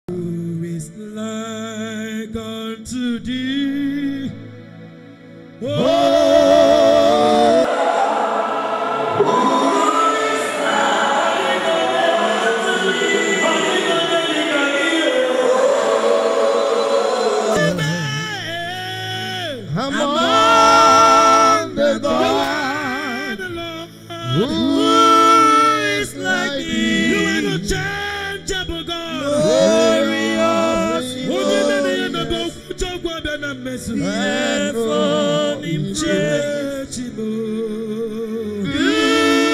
Who is like unto thee? Among the gods, who is like thee? You are the changeable God. Glorious and from him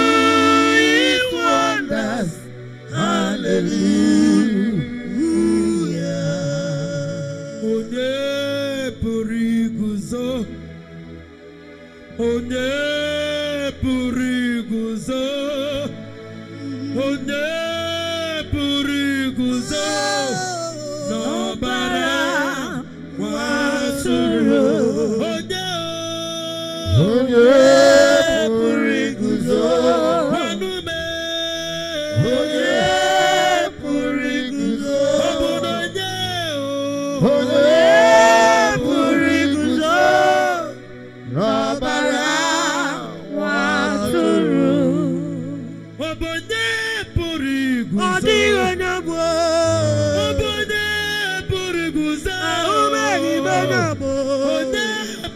doing wonders. Hallelujah. Onye pụrụ iguzo, onye pụrụ iguzo, onye pụrụ iguzo n'ọbara nwa atụrụ. Onye pụrụ iguzo, ọnụme, onye pụrụ iguzo, ọ bụ na onye pụrụ iguzo n'ọbara nwa atụrụ. ọ bụ onye pụrụ iguzo. Ọ dịghị onye bụ Ọ bụ onye pụrụ iguzo. ahụmeghị onye bụ Onye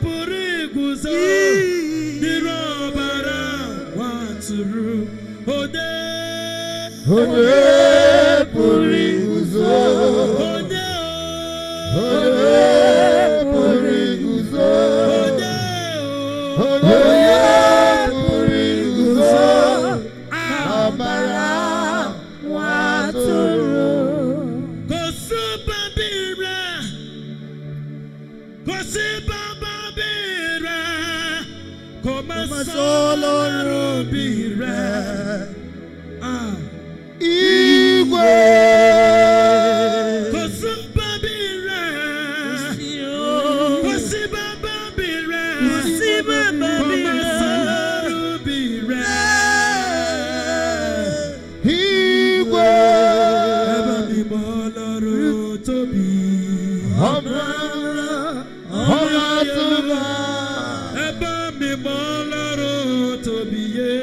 pụrụ iguzo n'iru ọbara nwa atụrụ. Onye pụrụ iguzo, onye pụrụ iguzo, onye pụrụ iguzo n'ọbara nwa atụrụ. gosi babira, gosi babira, koma solo rubira. Igwe Gosi babira, gosi babira, koma solo rubira. Igwe Ebe mi mọ lọ́rùn tóbi. ọba tụba Ebe mi mọ lọ́rùn tóbi yé.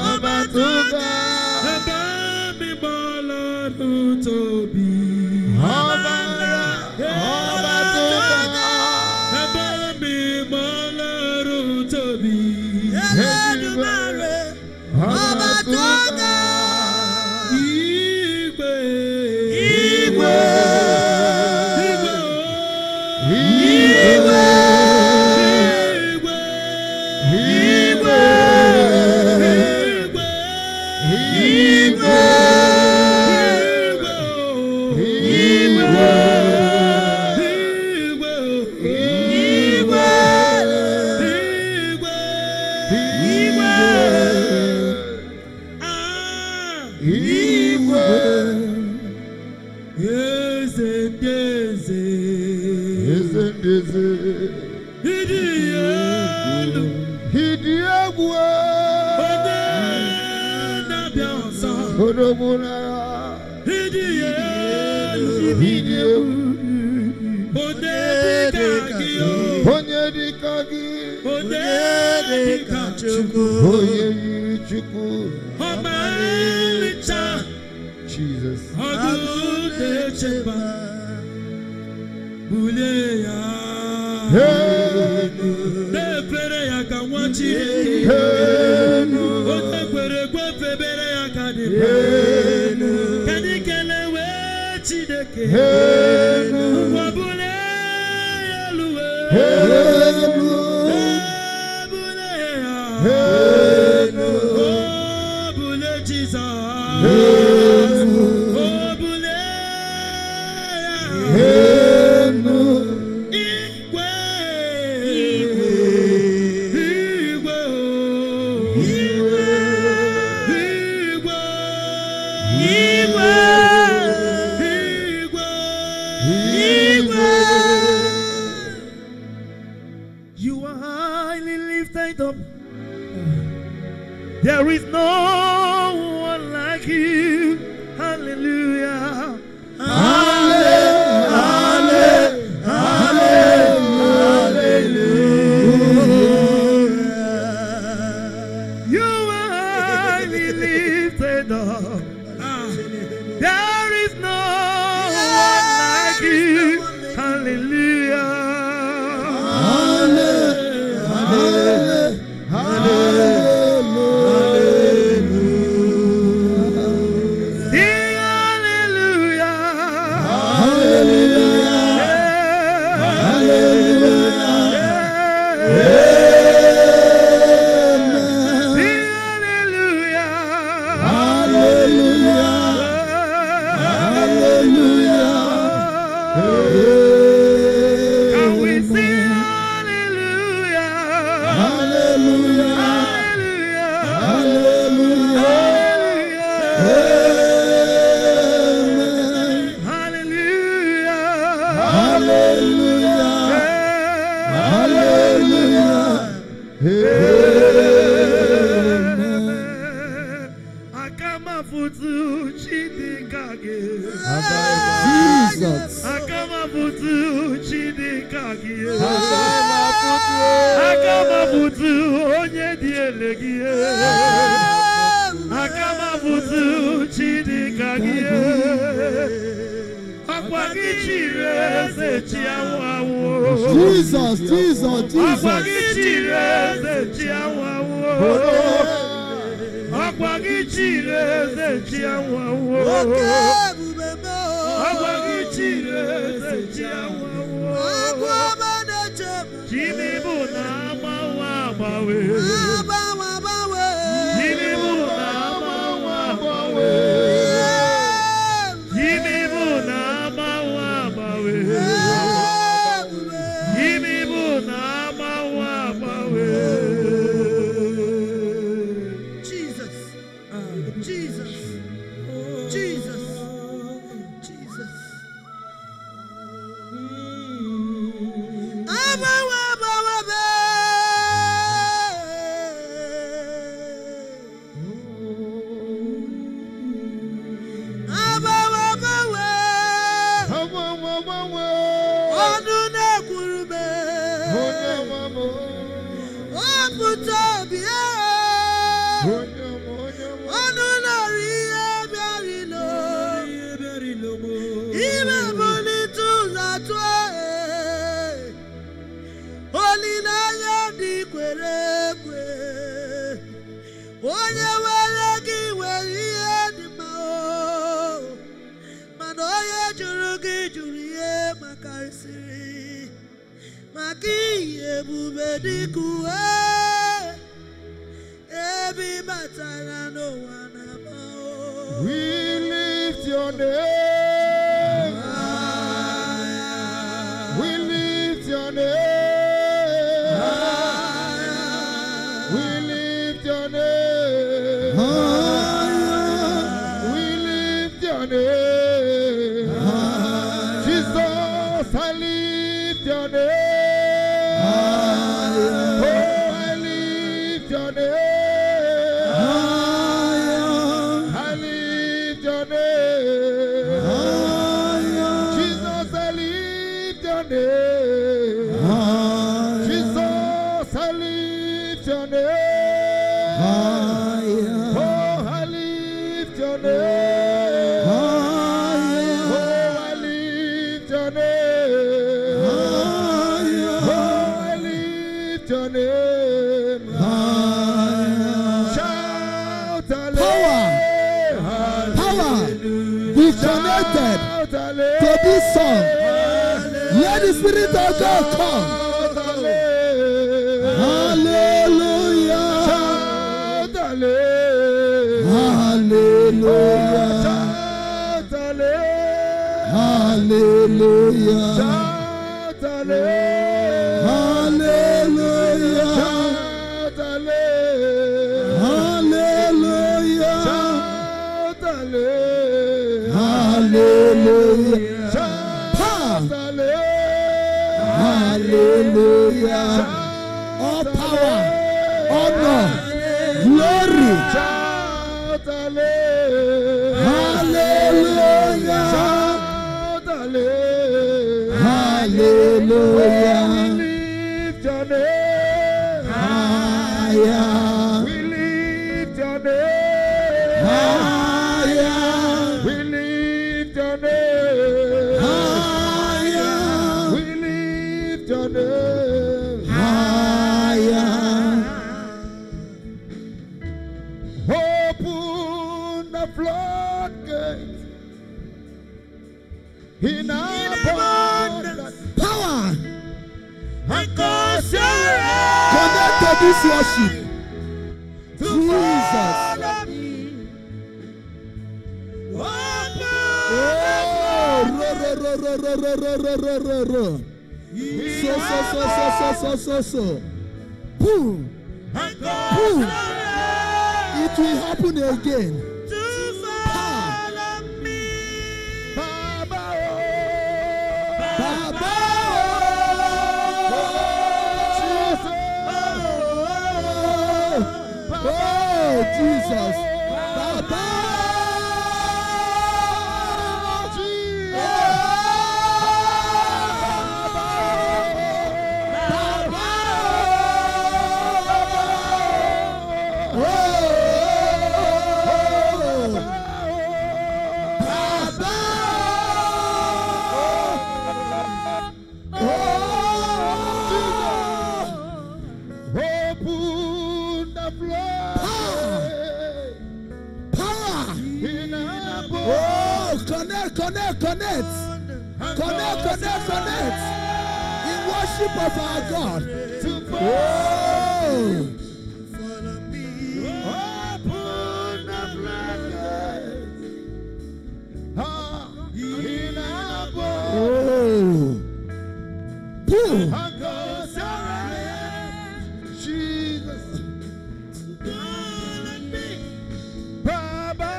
ọba tụba Ebe mi mọ lọ́rùn tóbi. ọba tụba Ebe mi mọ lọ́rùn tóbi. ọba tụba Igwe. Igwe Igwe. Igwe Igwe. Igwe onye dịka gị, onye dịka Chukwu, onye yiri Chukwu, Jesus. You are highly lifted up. There is no one like you. Hallelujah. Jesus. Akamabutu chidikagi. Akamabutu onye dielegie. Akamabutu chidikagi. Akwagichire sechiawawo. Jesus, Jesus, Jesus. Akwagichire sechiawawo. Akwagichire sechiawawo. Akwagichire sechiawawo. Jimibu na mawa bawe. Jimibu na mawa bawe. Jimibu na mawa bawe. Jimibu na mawa bawe. Jesus, Jesus, Jesus, Jesus. We lift your name. We lift your name. We lift your name. We lift your name. Jesus, I lift your name. Oh, I lift your name. Connected to this song. Let the Spirit of God come. Hallelujah. Hallelujah. Hallelujah. Hallelujah. Hallelujah. Hallelujah. All power, honor, glory. Hallelujah. Hallelujah. We lift your name. We lift your name. We lift your name. Open the floodgates in abundance. Power. Connect to this worship. Jesus. So. Boom. Boom. It will happen again. Oh, Jesus. Baba. Oh, connect. Connect. In worship of our God. Oh. Follow me. Open the floodgates. In our boat. Oh. Boom. Jesus. Baba.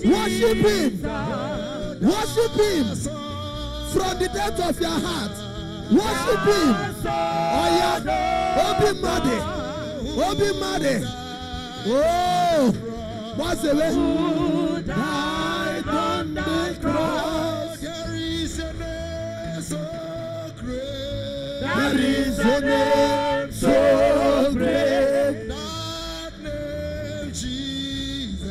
Worship Worship him. Worship him from the depth of your heart. Worship him. Oh yeah. Obi Made. Obi Made. Oh. What's the way? Who died on the cross? There is a name so great. There is a name so great. That name Jesus.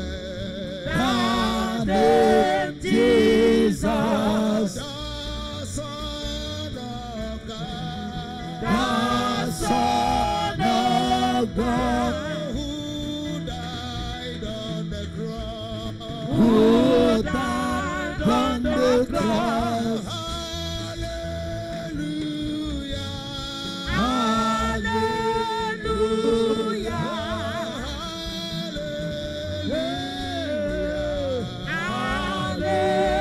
That name Jesus. The Son of God. The Son of God. Who died on the cross. Hallelujah. Hallelujah. Hallelujah.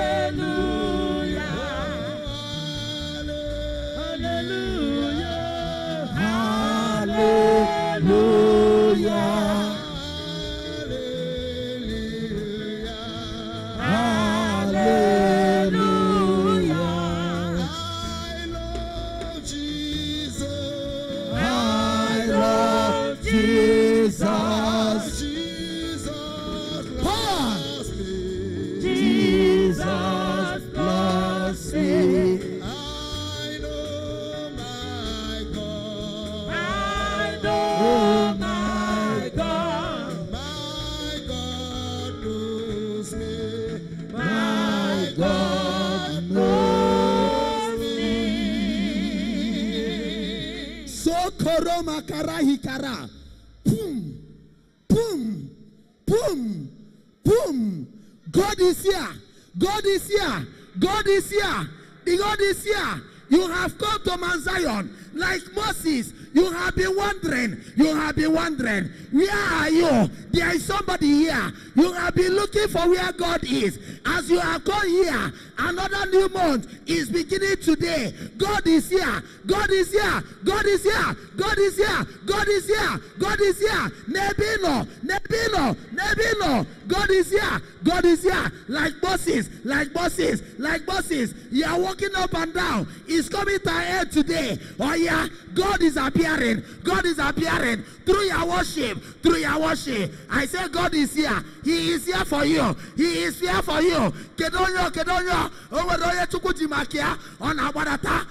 Koroma karahikara. Boom, boom, boom, boom. God is here. God is here. God is here. The God is here. You have come to Mount Zion like Moses. You have been wondering. You have been wondering. Where are you? There is somebody here. You have been looking for where God is. As you have come here, another new month is beginning today. God is here. God is here. God is here. God is here. God is here. God is here. Nebino. Nebino. Nebino. God is here. God is here. Like Moses. Like Moses. Like Moses. You are walking up and down. It's coming to an end today. Oh yeah. God is appearing. God is appearing through your worship. Through your worship. I say God is here. He is here for you. He is here for you. Kedonyo, kedonyo. Oweroye chukujimakia. On Abadata.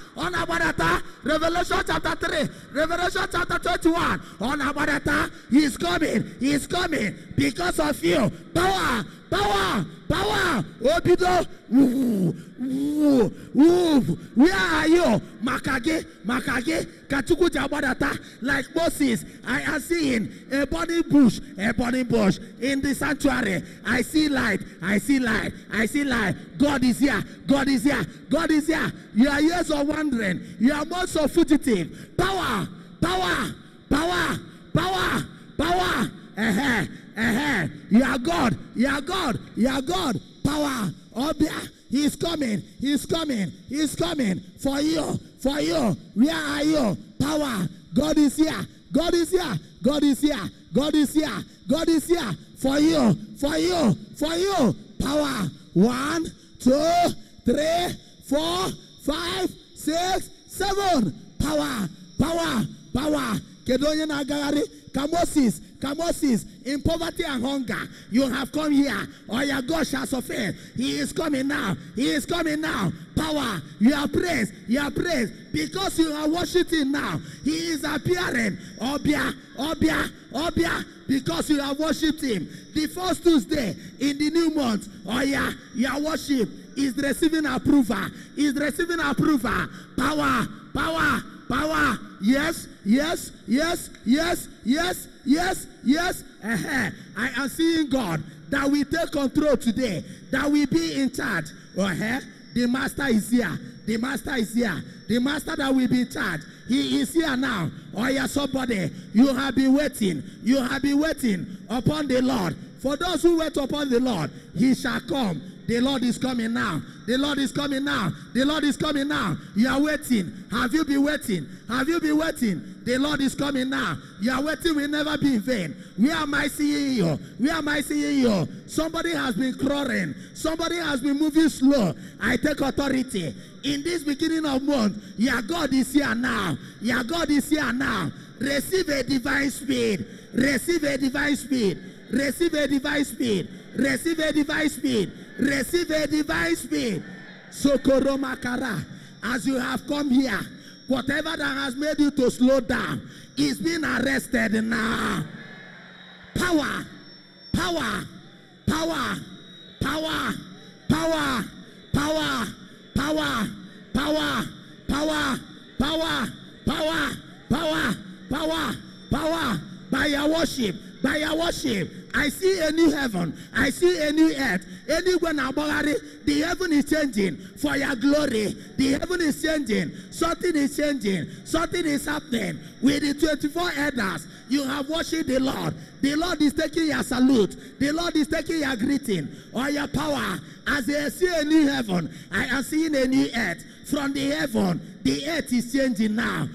Revelation chapter 3. Revelation chapter 21. On Abadata. He is coming. He is coming. Because of you. Power. Power. Power. Obido. Where are you? Makage. Katuku Jabadata. Like Moses, I am seeing a burning bush in the sanctuary. I see light. God is here. God is here. God is here. Your years of wandering. Your months of fugitive. Power. You are God. Power. Obia. He is coming for you. Where are you? Power. God is here. For you. Power. 1, 2, 3, 4, 5, 6, 7. Power. Kedonye Nagari. Kamosis, in poverty and hunger, you have come here. Oh, your God shall suffer. He is coming now. Power, you are praised. Because you are worshiping now. He is appearing. Obia. Because you have worshipped him. The first Tuesday in the new month. Oh yeah, your worship is receiving approval. Power. Yes. I am seeing God that will take control today. That will be in charge. The master is here. The master that will be in charge. He is here now. Oh yeah, somebody. You have been waiting upon the Lord. For those who wait upon the Lord, he shall come. The Lord is coming now. The Lord is coming now. The Lord is coming now. You are waiting. Have you been waiting? Have you been waiting? The Lord is coming now. You are waiting will never be in vain. Where am I seeing you? Where am I seeing you? Somebody has been crawling. Somebody has been moving slow. I take authority. In this beginning of month, your God is here now. Your God is here now. Receive a divine speed. Receive a divine speed. Receive a divine speed. Receive a divine speed. Receive a divine speed. Sokoro Makara. As you have come here, whatever that has made you to slow down is being arrested now. Power. Power. Power. Power. Power. Power. Power. Power. Power. Power. Power. Power. Power. Power. By your worship. By your worship. I see a new heaven. I see a new earth. Anywhere now, the heaven is changing for your glory. The heaven is changing. Something is changing. Something is happening. With the 24 elders, you have worshipped the Lord. The Lord is taking your salute. The Lord is taking your greeting or your power. As I see a new heaven, I am seeing a new earth. From the heaven, the earth is changing now.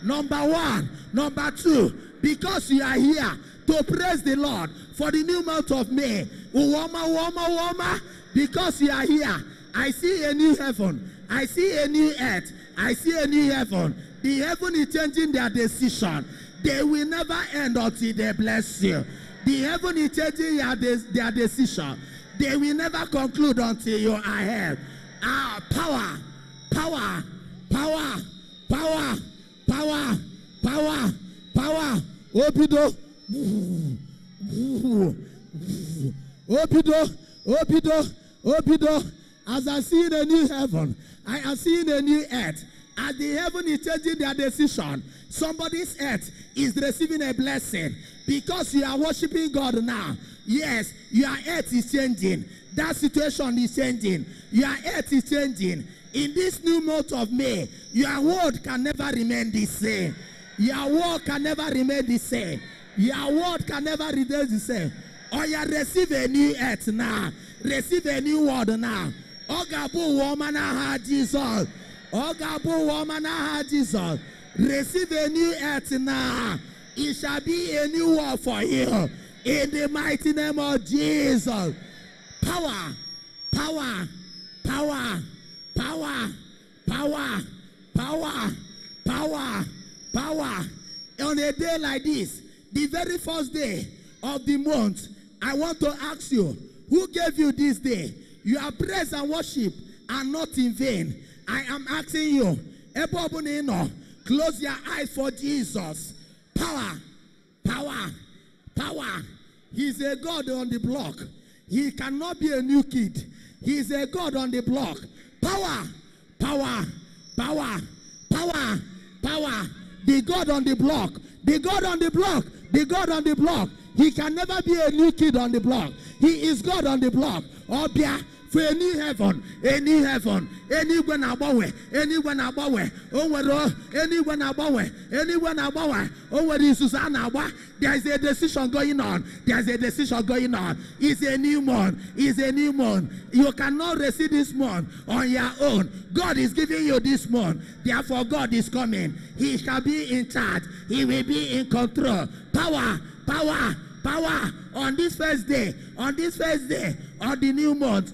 Number one. Number two, because you are here to praise the Lord for the new month of May. Because you are here, I see a new heaven. I see a new earth. I see a new heaven. The heaven is changing their decision. They will never end until they bless you. The heaven is changing their decision. They will never conclude until you are here. Power, power, power, power, power, power, power. Opido, opido, opido, opido. As I see the new heaven, I am seeing a new earth. As the heaven is changing their decision, somebody's earth is receiving a blessing because you are worshiping God now. Yes, your earth is changing. That situation is changing. Your earth is changing. In this new month of May, your world can never remain the same. Your world can never remain the same. Your world can never remain the same. Or you receive a new earth now. Receive a new world now. Ogabu woman aha Jesus. Ogabu woman aha Jesus. Receive a new earth now. It shall be a new world for you. In the mighty name of Jesus. Power. Power. Power. Power. Power. Power. Power. Power. On a day like this, the very first day of the month, I want to ask you, who gave you this day? Your praise and worship are not in vain. I am asking you, close your eyes for Jesus. Power, power, power. He's a God on the block. He cannot be a new kid. He's a God on the block. Power, power, power, power, power. The God on the block. The God on the block. The God on the block. He can never be a new kid on the block. He is God on the block. Obia, for a new heaven, a new heaven, anyone abawe, anyone abawe, anyone abawe, anyone abawe, over the Susanna. There is a decision going on. There is a decision going on. It's a new month. It's a new month. You cannot receive this month on your own. God is giving you this month. Therefore, God is coming. He shall be in charge. He will be in control. Power, power, power. On this first day, on the new month,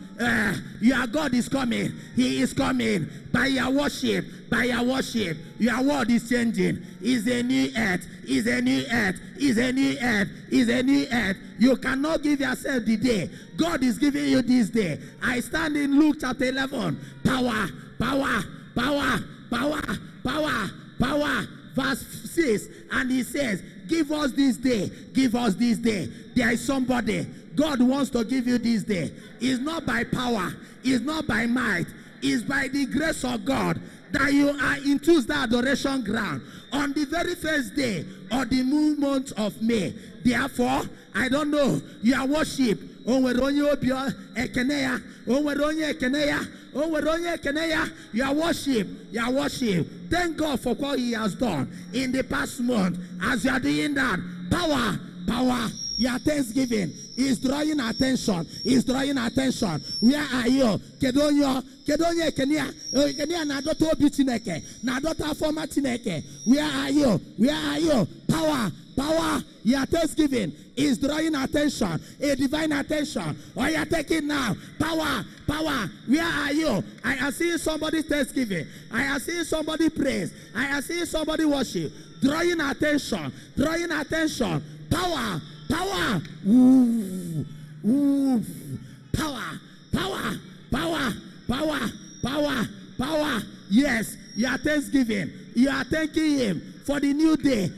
your God is coming. He is coming. By your worship, your word is changing. Is a new earth. Is a new earth. Is a new earth. Is a new earth. You cannot give yourself the day. God is giving you this day. I stand in Luke chapter 11. Power, power, power, power, power, power. Verse 6, and he says, give us this day. Give us this day. There is somebody. God wants to give you this day. It's not by power. It's not by might. It's by the grace of God that you are into the adoration ground on the very first day of the new month of May. Therefore, I don't know, your worship, your worship. Thank God for what he has done in the past month. As you are doing that, power, power, your thanksgiving He's drawing attention. He's drawing attention. Where are you? Kedonyo Kenya na doto bitineke. Na dota forma tineke. Where are you? Where are you? Power. Your thanksgiving is drawing attention, a divine attention. Or you take it now. Power. Where are you? I am seeing somebody thanksgiving. I am seeing somebody praise. I am seeing somebody worship. Drawing attention. Power. Ooh. Power. Yes, you are thanksgiving. You are thanking him for the new day.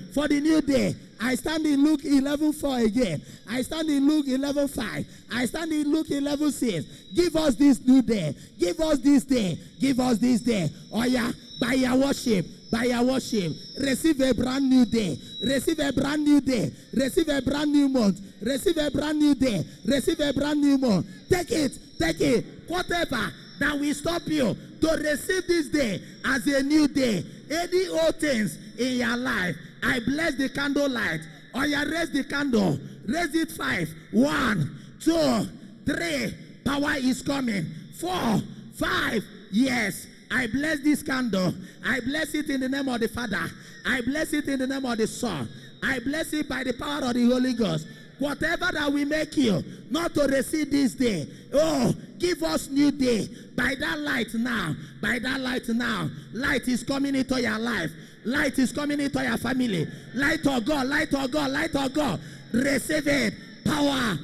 I stand in Luke 11:4 again. I stand in Luke 11:5. I stand in Luke 11:6. Give us this new day. Give us this day. Oh yeah, by your worship. Receive a brand new day. Receive a brand new month. Receive a brand new day. Receive a brand new month. Take it. Whatever that will stop you to receive this day as a new day. Any old things in your life, I bless the candle light. Or you raise the candle. Raise it 5. 1, 2, 3. Power is coming. 4, 5. Yes. I bless this candle. I bless it in the name of the Father. I bless it in the name of the Son. I bless it by the power of the Holy Ghost. Whatever that will make you not to receive this day. Oh, give us new day. By that light now. Light is coming into your life. Light is coming into your family. Light of God. Receive it. Power.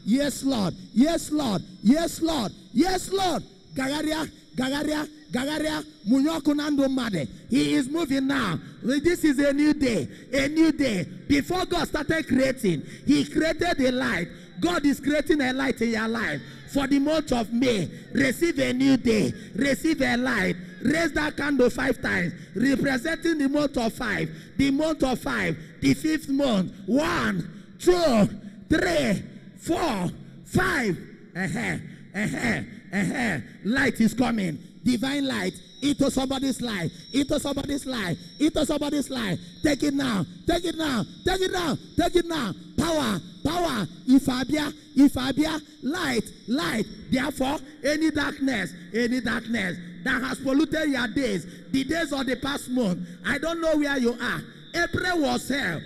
Yes, Lord. Gagaria, Munyokunando Made. He is moving now. This is a new day. Before God started creating, he created a light. God is creating a light in your life. For the month of May, receive a new day. Receive a light. Raise that candle 5 times, representing the month of 5. The month of 5. The 5th month. 1, 2, 3, 4, 5. Light is coming. Divine light into somebody's life. Take it now. Power. Ifabia. Light. Therefore, any darkness that has polluted your days, the days of the past month, I don't know where you are. April was hell.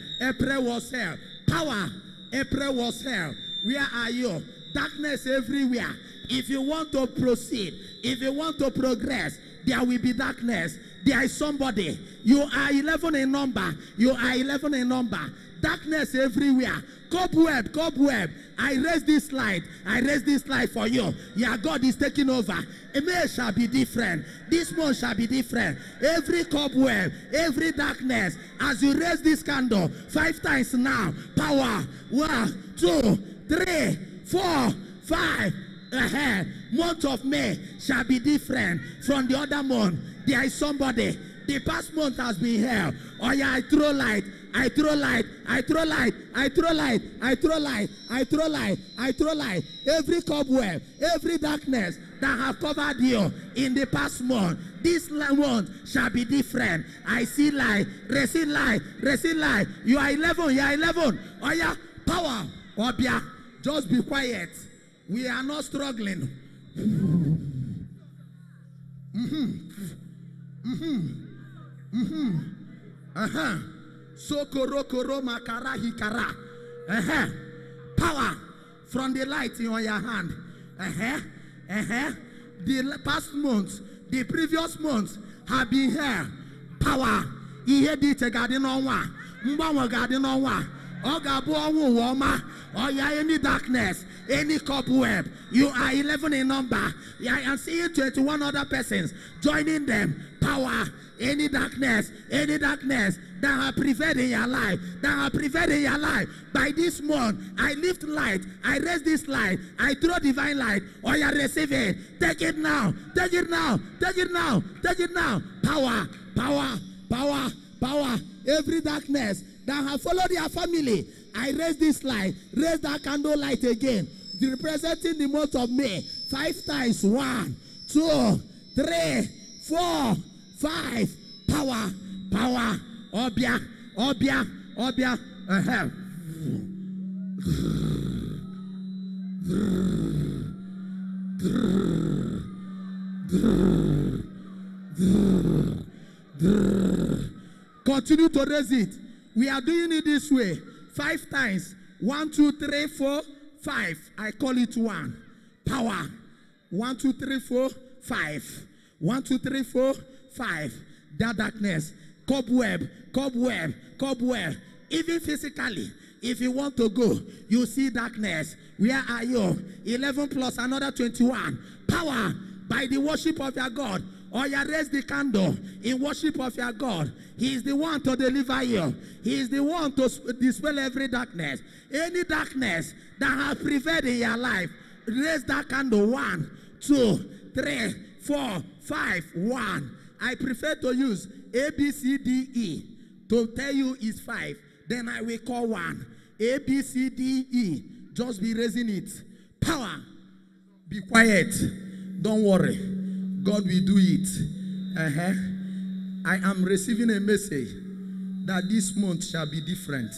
Power. April was hell. Where are you? Darkness everywhere. If you want to proceed, if you want to progress, there will be darkness. There is somebody. You are 11 in number. Darkness everywhere. Cobweb. I raise this light for you. Yeah, God is taking over. May shall be different. This month shall be different. Every cobweb, every darkness, as you raise this candle 5 times now. Power. 1, 2, 3, 4, 5. Month of May shall be different from the other month. There is somebody. The past month has been hell. Oh yeah, I throw light. Every cobweb, every darkness that have covered you in the past month, this month shall be different. I see light. Receive light. You are 11. Oh yeah, power. Obia, just be quiet. We are not struggling. Sokoro makara hikara. Power from the light in your hand. The past months, the previous months have been here. Power. Ihe di te garden on one. Mbawa garden on one. Ogabo woma. Oh yeah, any darkness, any cobweb. You are 11 in number. Yeah, I am seeing 21 other persons joining them. Power. Any darkness that have prevailed in your life, by this month, I lift light, I raise this light, I throw divine light, or you receive it. Take it now. Power. Every darkness that have followed your family, I raise this light, raise that candle light again, representing the month of May. 5 times. 1, 2, 3, 4, 5. Power. Obia. Continue to raise it. We are doing it this way. 5 times. 1, 2, 3, 4, 5. I call it 1. Power. 1, 2, 3, 4, 5. 1, 2, 3, 4, 5. That darkness. Cobweb. Even physically, if you want to go, you see darkness. Where are you? 11 plus another 21. Power by the worship of your God. Or you raise the candle in worship of your God. He is the one to deliver you. He is the one to dispel every darkness. Any darkness that has prevailed in your life, raise that candle. 1, 2, 3, 4, 5, 1. I prefer to use A, B, C, D, E to tell you it's 5. Then I will call 1. A, B, C, D, E. Just be raising it. Power. Be quiet. Don't worry. God will do it. I am receiving a message that this month shall be different.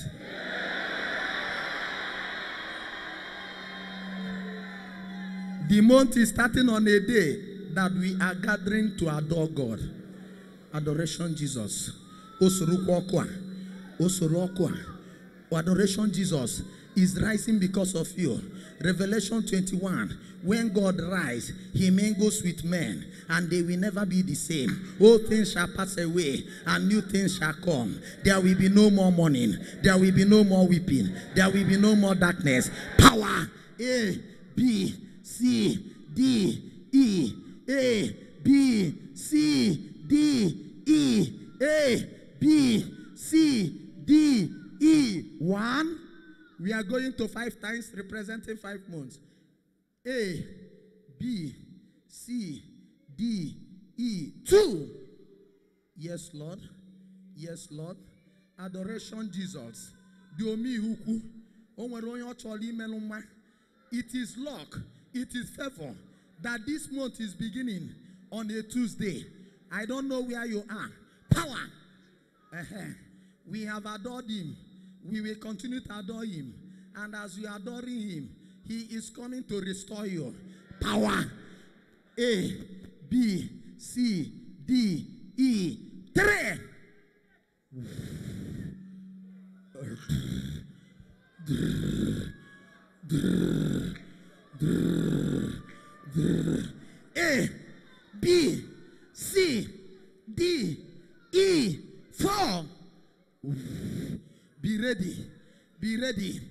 The month is starting on a day that we are gathering to adore God. Adoration Jesus. Adoration Jesus is rising because of you. Revelation 21. When God rises, he mingles with men, and they will never be the same. All things shall pass away, and new things shall come. There will be no more mourning. There will be no more weeping. There will be no more darkness. Power. A, B, C, D, E. A, B, C, D, E. A, B, C, D, E. 1. We are going to 5 times, representing 5 months. A, B, C, D, E. 2. Yes, Lord. Yes, Lord. Adoration Jesus. It is luck. It is favor that this month is beginning on a Tuesday. I don't know where you are. Power. We have adored him. We will continue to adore him. And as we are adoring him, he is coming to restore you. Power. A, B, C, D, E. 3. A, B, C, D, E. 4. Be ready. Be ready.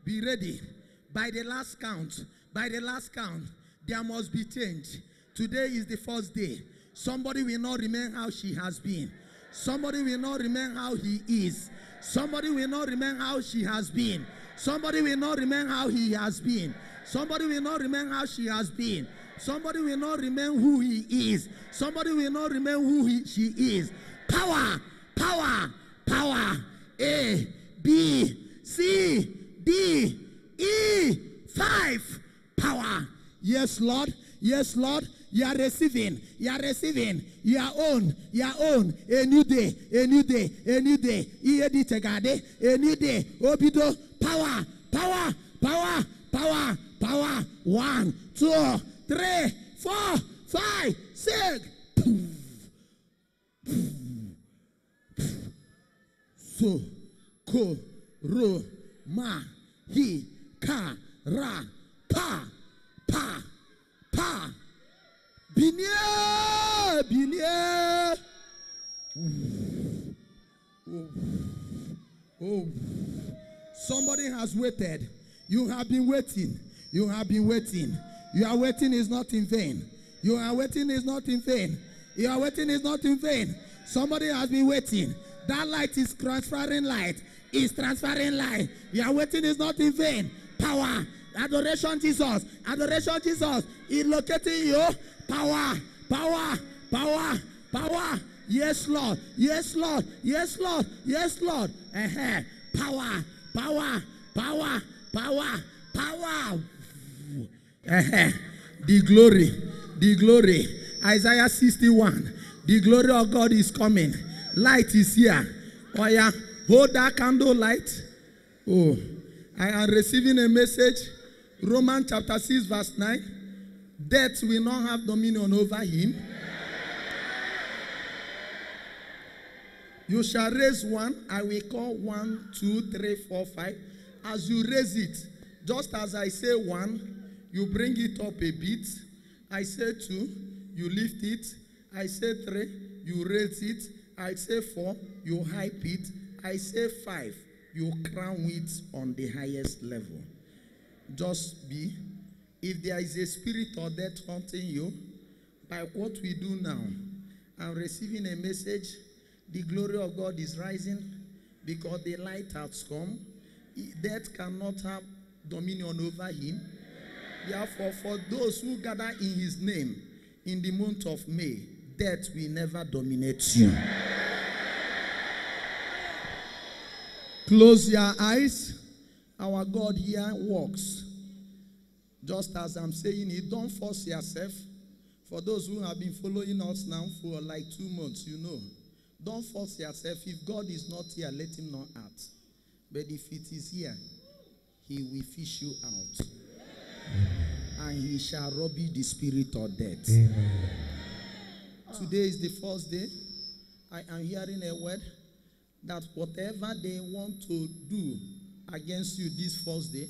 Be ready. By the last count, there must be change. Today is the first day. Somebody will not remain how she has been. Somebody will not remain how he is. Somebody will not remain how she has been. Somebody will not remain how he has been. Somebody will not remain how she has been. Somebody will not remain who he is. Somebody will not remain who she is. Power, power, power. A, B, C, D, E. 5. Power. Yes, Lord. Yes, Lord. You are receiving. You are receiving. You are on. You are on. A new day. A new day. A new day. A new day. Obido. Power. Power. Power. Power. Power. 1, 2, 3, 4, 5, 6. So, ko, ro, ma, hi, ka, ra, pa, pa, pa. Binie, binie. Oh. Somebody has waited. You have been waiting. You have been waiting. Your waiting is not in vain. Your waiting is not in vain. Your waiting is not in vain. Somebody has been waiting. That light is transferring light. Is transferring light. Your waiting is not in vain. Power. Adoration Jesus. Adoration Jesus. Is locating you. Power. Power. Power. Power. Yes, Lord. Yes, Lord. Yes, Lord. Yes, Lord. Power. Power. Power. Power. Power. The glory. The glory. Isaiah 61. The glory of God is coming. Light is here. Oh yeah. Hold that candle light. Oh, I am receiving a message. Romans chapter 6 verse 9. Death will not have dominion over him. You shall raise one. I will call 1, 2, 3, 4, 5. As you raise it, just as I say 1, you bring it up a bit. I say 2, you lift it. I say 3, you raise it. I say 4, you hype it. I say 5, you crown it on the highest level. Just be. If there is a spirit of death haunting you, by what we do now, I'm receiving a message. The glory of God is rising because the light has come. Death cannot have dominion over him. Therefore, for those who gather in his name in the month of May, death will never dominate you. Close your eyes. Our God here works. Just as I'm saying it, don't force yourself. For those who have been following us now for like 2 months, you know. Don't force yourself. If God is not here, let him not out. But if it is here, he will fish you out. And he shall rob you the spirit of death. Amen. Today is the first day. I am hearing a word that whatever they want to do against you this first day,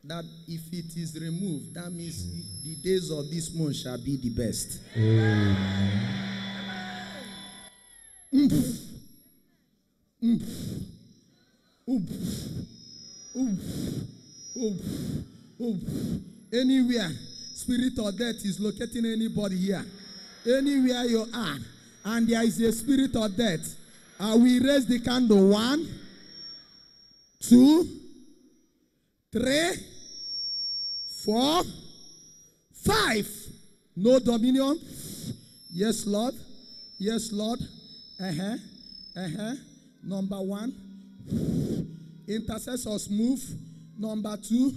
that if it is removed, that means the days of this month shall be the best. Anywhere spirit of death is locating anybody here, anywhere you are, and there is a spirit of death, we raise the candle. 1, 2, 3, 4, 5. No dominion. Yes, Lord. Yes, Lord. Number 1. Intercessors move. Number 2.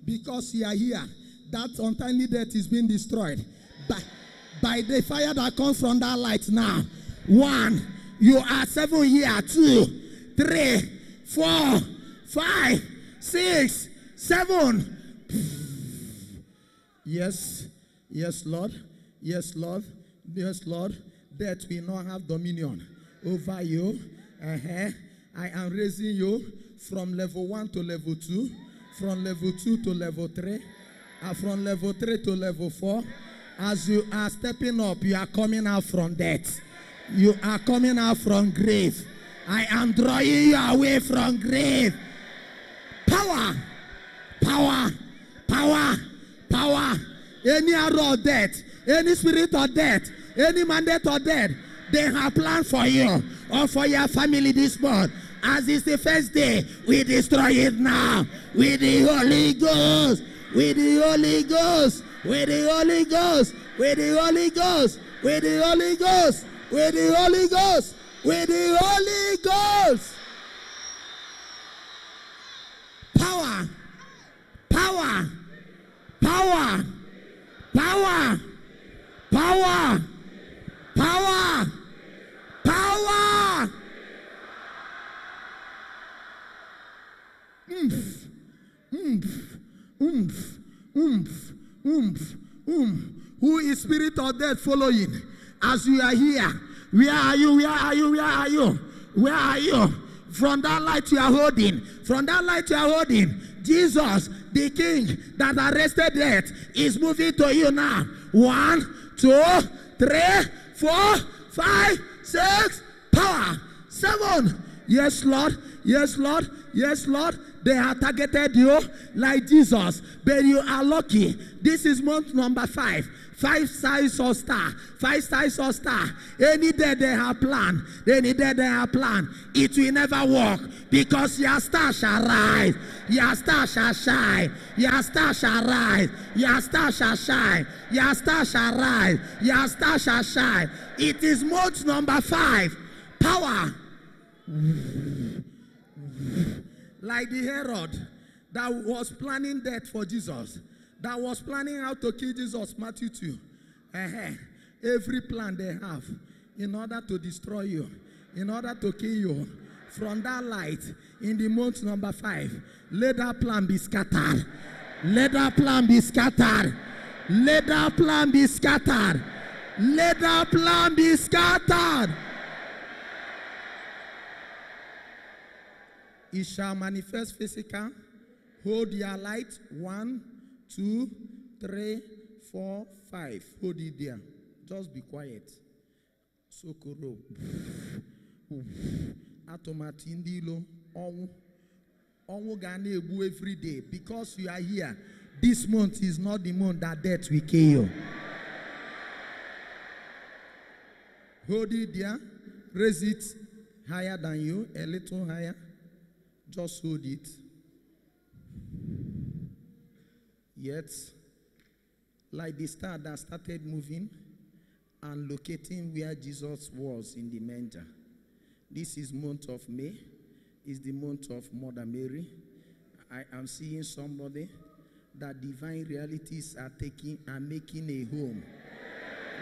Because you are here, that untimely death is being destroyed by the fire that comes from that light now. 1. You are 7 here. 2, 3, 4, 5, 6, 7. Yes. Yes, Lord. Yes, Lord. Yes, Lord. Death will not have dominion over you. I am raising you from level 1 to level 2, from level 2 to level 3, and from level 3 to level 4. As you are stepping up, you are coming out from death. You are coming out from grave. I am drawing you away from grave. Power, power, power, power. Any arrow of death, any spirit of death, any mandate of death, they have planned for you or for your family this month. As it's the first day, we destroy it now with the Holy Ghost, with the Holy Ghost, with the Holy Ghost, with the Holy Ghost, with the Holy Ghost, with the Holy Ghost, with the Holy Ghost. Power, power, power, power, power, power, power. Who is spirit of death following? As you are here, where are you? Where are you? Where are you? Where are you? From that light you are holding, from that light you are holding, Jesus, the King that arrested death, is moving to you now. 1, 2, 3, 4, 5, 6, power. 7. Yes, Lord. Yes, Lord. Yes, Lord. They have targeted you like Jesus, but you are lucky. This is month number 5. 5 sides of star. 5 sides of star. Any day they have planned. Any day they have planned. It will never work because your star shall rise. Your star shall shine. Your star shall rise. Your star shall shine. Your star shall rise. Your star shall shine. It is month number 5. Power. Like the Herod that was planning death for Jesus, that was planning how to kill Jesus, Matthew 2. Every plan they have in order to destroy you, in order to kill you. From that light, in the month number 5, let that plan be scattered. Let that plan be scattered. Let that plan be scattered. Let that plan be scattered. It shall manifest physical. Hold your light. 1, 2, 3, 4, 5. Hold it there. Just be quiet. Sokoro. Atomatindilo. Every day. Because you are here. This month is not the month that death will kill you. Hold it there. Raise it higher than you. A little higher. Just hold it. Yet, like the star that started moving and locating where Jesus was in the manger. This is month of May. Is the month of Mother Mary. I am seeing somebody that divine realities are making a home.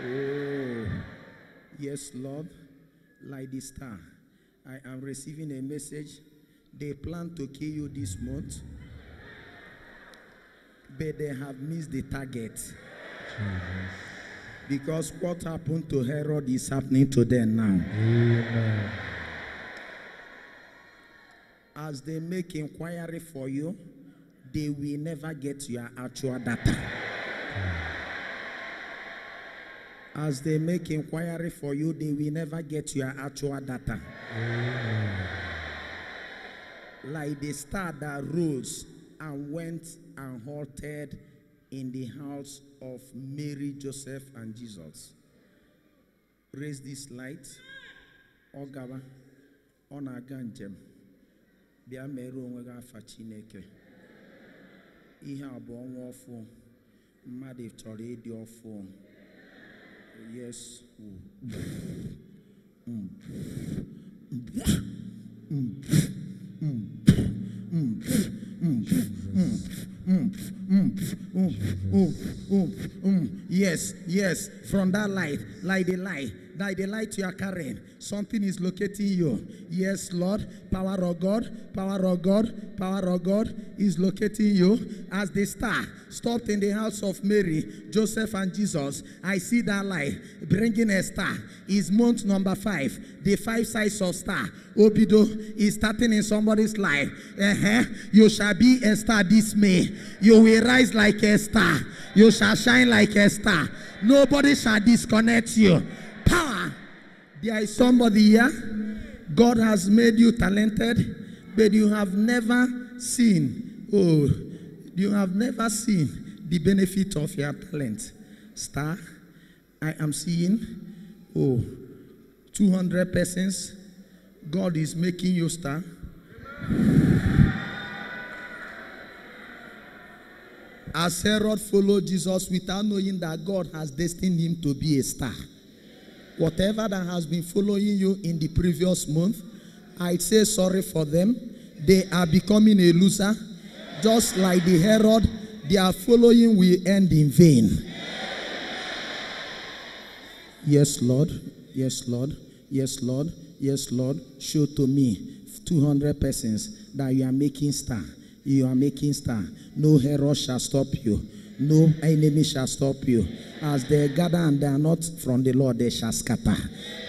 Oh, yes, Lord. Like the star, I am receiving a message. They plan to kill you this month, but they have missed the target. Because what happened to Herod is happening to them now. Amen. As they make inquiry for you, they will never get your actual data. As they make inquiry for you, they will never get your actual data. Like the star that rose and went and halted in the house of Mary, Joseph, and Jesus. Raise this light. Ogawa. Onaganjem. Bia meru onwega afa Chineke. Ihe abụọ nwa ọfụ. Mmadụ chọrọ ịdị ọfụ. Yes. Yes, yes. From that light, like the light you are carrying, something is locating you. Yes, Lord. Power of God, power of God, power of God is locating you. As the star stopped in the house of Mary, Joseph, and Jesus, I see that light bringing a star. Is month number 5, the 5 sides of star. Obido is starting in somebody's life. You shall be a star this May. You will rise like a star. You shall shine like a star. Nobody shall disconnect you. Power. There is somebody here. God has made you talented, but you have never seen. Oh, you have never seen the benefit of your talent. Star, I am seeing. Oh, 200 persons. God is making you star. As Herod followed Jesus without knowing that God has destined him to be a star. Whatever that has been following you in the previous month, I say sorry for them. They are becoming a loser. Just like the Herod, their following will end in vain. Yes, Lord. Yes, Lord. Yes, Lord. Yes, Lord. Show to me 200 persons that you are making star. You are making star. No Herod shall stop you. No enemy shall stop you. As they gather and they are not from the Lord, they shall scatter.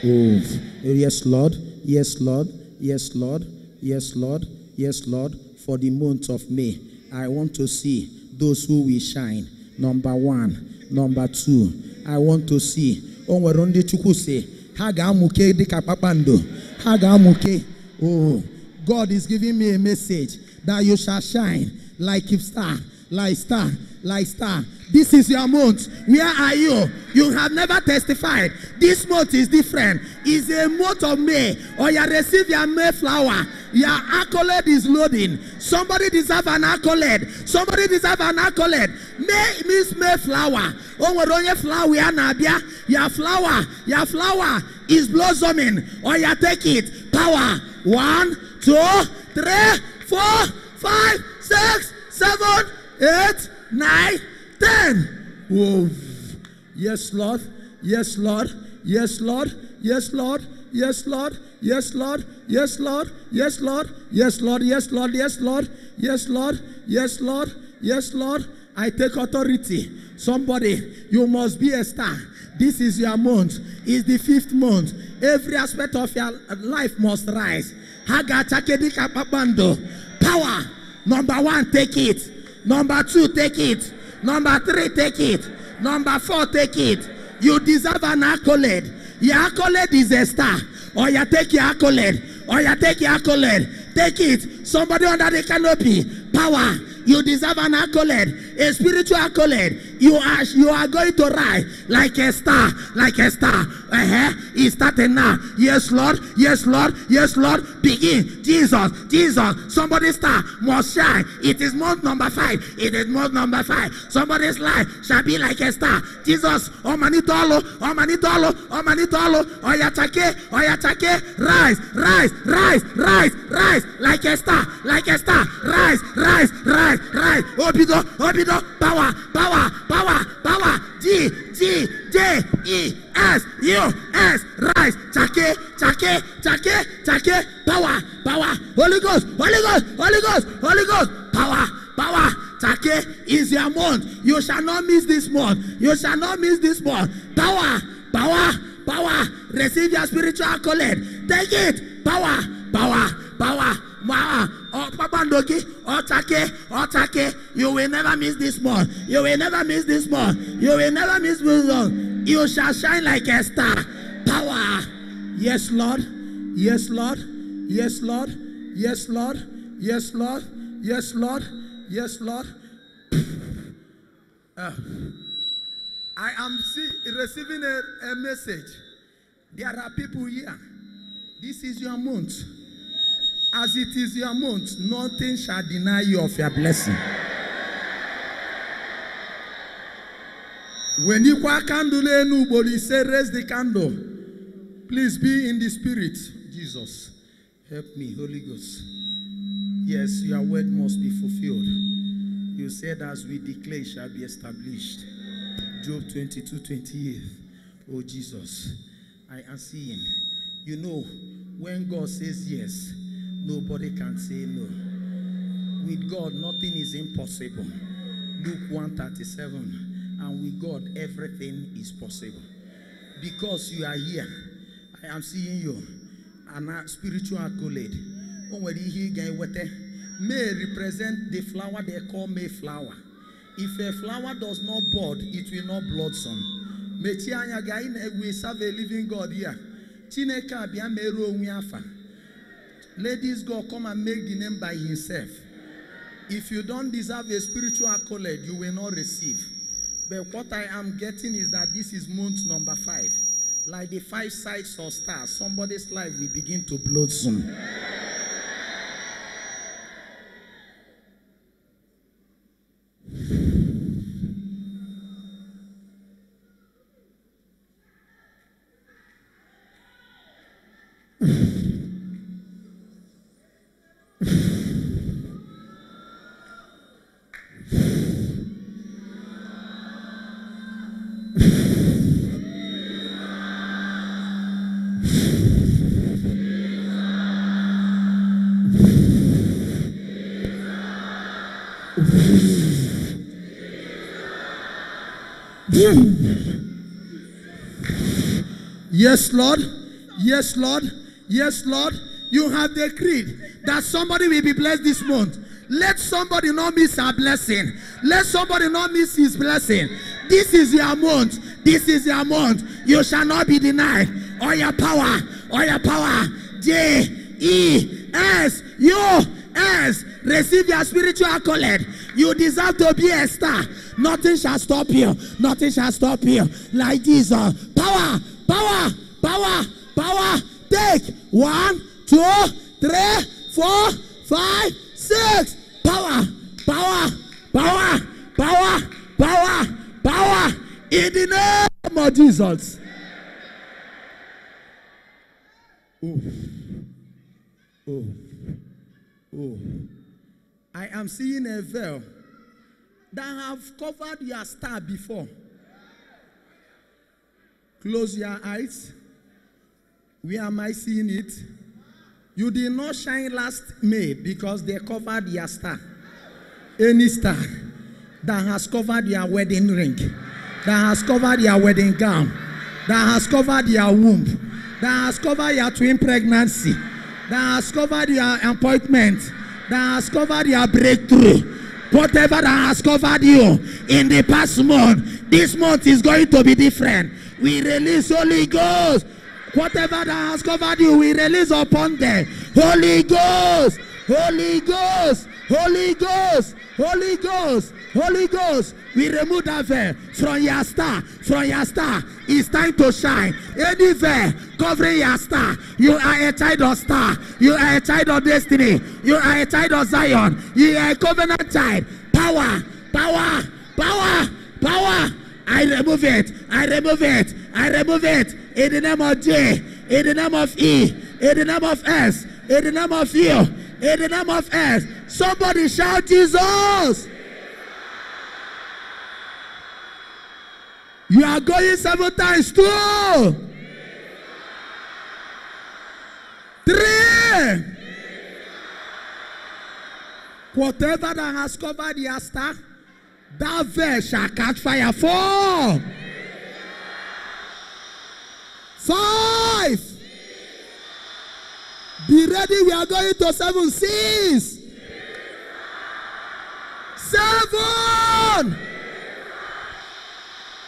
Oh, yes, Lord. Yes, Lord. Yes, Lord. Yes, Lord. Yes, Lord. For the month of May, I want to see those who will shine. Number 1. Number 2. I want to see. Onweronde chukwu say, Haga amuke dika papando. Haga amuke. Oh, God is giving me a message that you shall shine like a star, like star, like star. This is your month. Where are you? You have never testified. This month is different. It's a month of May. Or you receive your Mayflower. Your accolade is loading. Somebody deserve an accolade. Somebody deserve an accolade. May means Mayflower. Oh, we flower. Your flower is blossoming. Or you take it. Power. 1, 2, 3, 4, 5, 6, 7, 8, 9, 10. Whoa. Yes, Lord. Yes, Lord. Yes, Lord. Yes, Lord. Yes, Lord. Yes, Lord. Yes, Lord. Yes, Lord. Yes, Lord. Yes, Lord. Yes, Lord. Yes, Lord. Yes, Lord. Yes, Lord. I take authority. Somebody, you must be a star. This is your month. It's the 5th month. Every aspect of your life must rise. Power. Number 1, take it. Number 2, take it. Number 3, take it. Number 4, take it. You deserve an accolade. Your accolade is a star. Or you take your accolade. Or you take your accolade. Take it. Somebody under the canopy. Power. You deserve an accolade, a spiritual accolade. You are going to rise like a star, like a star. It's starting now. Yes, Lord. Yes, Lord. Yes, Lord. Begin. Jesus. Jesus. Somebody's star must shine. It is month number 5. It is month number 5. Somebody's life shall be like a star. Jesus. Omanitolo. Omanitolo. Omanitolo. Oyatake. Oyatake. Rise. Rise. Rise. Rise. Rise. Like a star. Like a star. Rise. Rise. Rise. Rise. Obido. Obido. Power. Power. Power. Power. G. E. S. U. S. Rise. Chake. Chake. Chake. Chake. Power. Power. Holy Ghost. Holy Ghost. Holy Ghost. Holy Ghost. Power. Power. Chake is your month. You shall not miss this month. You shall not miss this month. Power. Power. Power. Receive your spiritual accolade. Take it. Power. Power. Power. Power. Oh, Papandoki, oh, Take, you will never miss this month. You will never miss this month. You will never miss this month. You shall shine like a star. Power. Yes, Lord. Yes, Lord. Yes, Lord. Yes, Lord. Yes, Lord. Yes, Lord. Yes, Lord. I am receiving a message. There are people here. This is your month. As it is your month, nothing shall deny you of your blessing. When you candle, nobody say raise the candle. Please be in the spirit. Jesus, help me, Holy Ghost. Yes, your word must be fulfilled. You said, as we declare, it shall be established. Job 22:28. Oh Jesus, I am seeing. You know, when God says yes, nobody can say no. With God, nothing is impossible. Luke 1:37. And with God, everything is possible. Because you are here, I am seeing you. And a spiritual accolade. May represent the flower they call Mayflower. If a flower does not bud, it will not blossom. We serve a living God here. Ladies, God come and make the name by himself. If you don't deserve a spiritual accolade, you will not receive. But what I am getting is that this is month number 5. Like the 5 sides of stars, somebody's life will begin to blossom. Yes, Lord. Yes, Lord. Yes, Lord. You have decreed that somebody will be blessed this month. Let somebody not miss our blessing. Let somebody not miss his blessing. This is your month. This is your month. You shall not be denied. All your power. All your power. J-E-S-U-S. Receive your spiritual accolade. You deserve to be a star. Nothing shall stop you. Nothing shall stop you. Like Jesus. Power. Power. Power. Power. Take 1, 2, 3, 4, 5, 6. Power. Power. Power. Power. Power. Power. In the name of Jesus. Oh. Oh. Oh. I am seeing a veil that have covered your star before. Close your eyes. Where am I seeing it? You did not shine last May because they covered your star. Any star that has covered your wedding ring, that has covered your wedding gown, that has covered your womb, that has covered your twin pregnancy, that has covered your appointment, that has covered your breakthrough, whatever that has covered you in the past month, this month is going to be different. We release Holy Ghost. Whatever that has covered you, we release upon them. Holy Ghost, Holy Ghost, Holy Ghost, Holy Ghost, Holy Ghost. We remove that veil from your star. From your star, it's time to shine. Any veil covering your star, you are a child of star. You are a child of destiny. You are a child of Zion. You are a covenant child. Power, power, power, power. I remove it. I remove it. I remove it. In the name of J, in the name of E, in the name of S, in the name of U, in the name of S. Somebody shout Jesus. You are going 7 times. 2, 3. Whatever that has covered your star, that veil shall catch fire. 4, 5. Be ready. We are going to 7. 6, 7.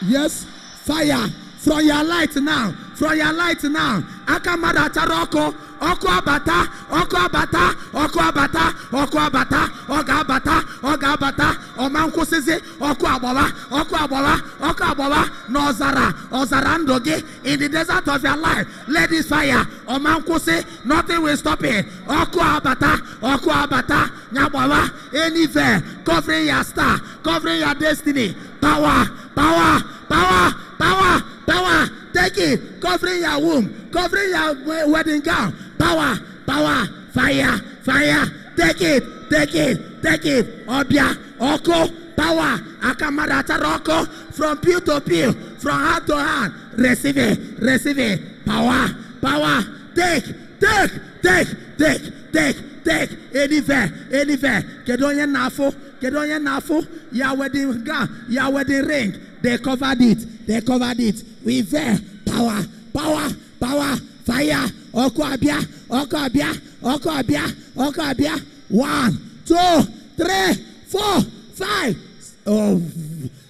Yes, fire from your light now. From your light now. Akamada charoko. Oko abata. Oko abata. Oko abata. Oko abata. Oga abata. Oga abata. Omanko seze. Oko abawa. Oko abawa. Oko abawa. Nozara. Ozarandoge. In the desert of your life. Let this fire. Omanko se. Nothing will stop it. Oko abata. Oko abata. Nyabawa. Anywhere. Covering your star. Covering your destiny. Power. Power. Power. Power. Power. Take it. Covering your womb. Covering your wedding gown. Power. Power. Fire. Fire. Take it. Take it. Take it. Obia. Oko. Power. Akamada Taroko. From pew to pew. From hand to hand. Receive it. Receive it. Power. Power. Take. Take. Take. Take. Take. Take. Anywhere. Anywhere. Kedonya nafo. Kedonya nafo. Your wedding gown. Your wedding ring. They covered it. They covered it. We veil. Power. Power. Power. Fire. Oko abia. Oko abia. Oko abia. Oko abia. 1, 2, 3, 4, 5,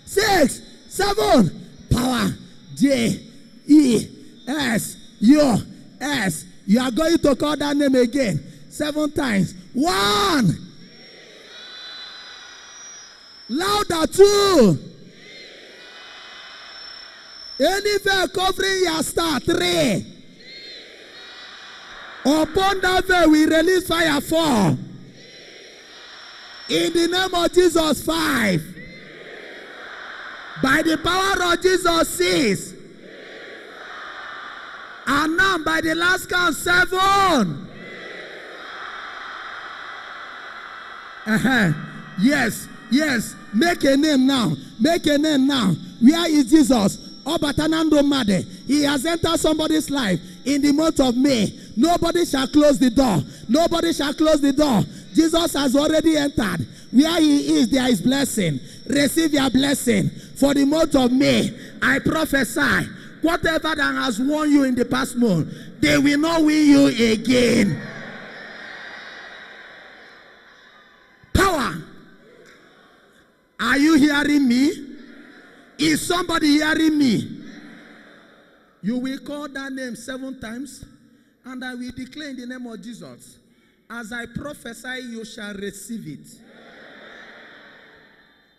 6, 7. Power. J, E, S, U, S. You are going to call that name again 7 times. 1. Louder. 2. Anywhere covering your star. 3. Upon that veil we release fire. 4. In the name of Jesus. 5. By the power of Jesus. 6. And now by the last count. 7. Yes. Yes. Make a name now. Make a name now. Where is Jesus? Obatanando Made. He has entered somebody's life in the month of May. Nobody shall close the door. Nobody shall close the door. Jesus has already entered. Where he is, there is blessing. Receive your blessing. For the month of May, I prophesy, whatever that has won you in the past month, they will not win you again. Power. Are you hearing me? Is somebody hearing me? You will call that name 7 times, and I will declare in the name of Jesus. As I prophesy, you shall receive it.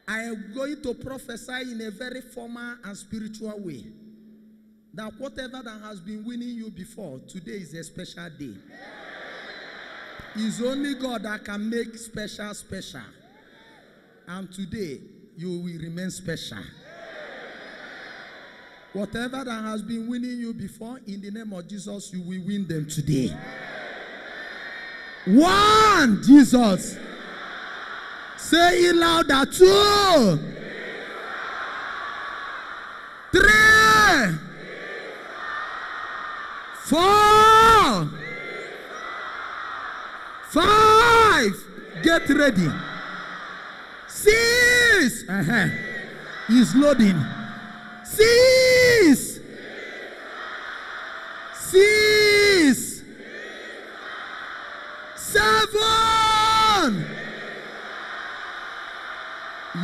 I am going to prophesy in a very formal and spiritual way. That whatever that has been winning you before, today is a special day. It's only God that can make special special. And today, you will remain special. Whatever that has been winning you before, in the name of Jesus, you will win them today. 1, Jesus. Say it louder. 2, 3, 4. 5. Get ready. 6. He's loading. 6. 6. 7.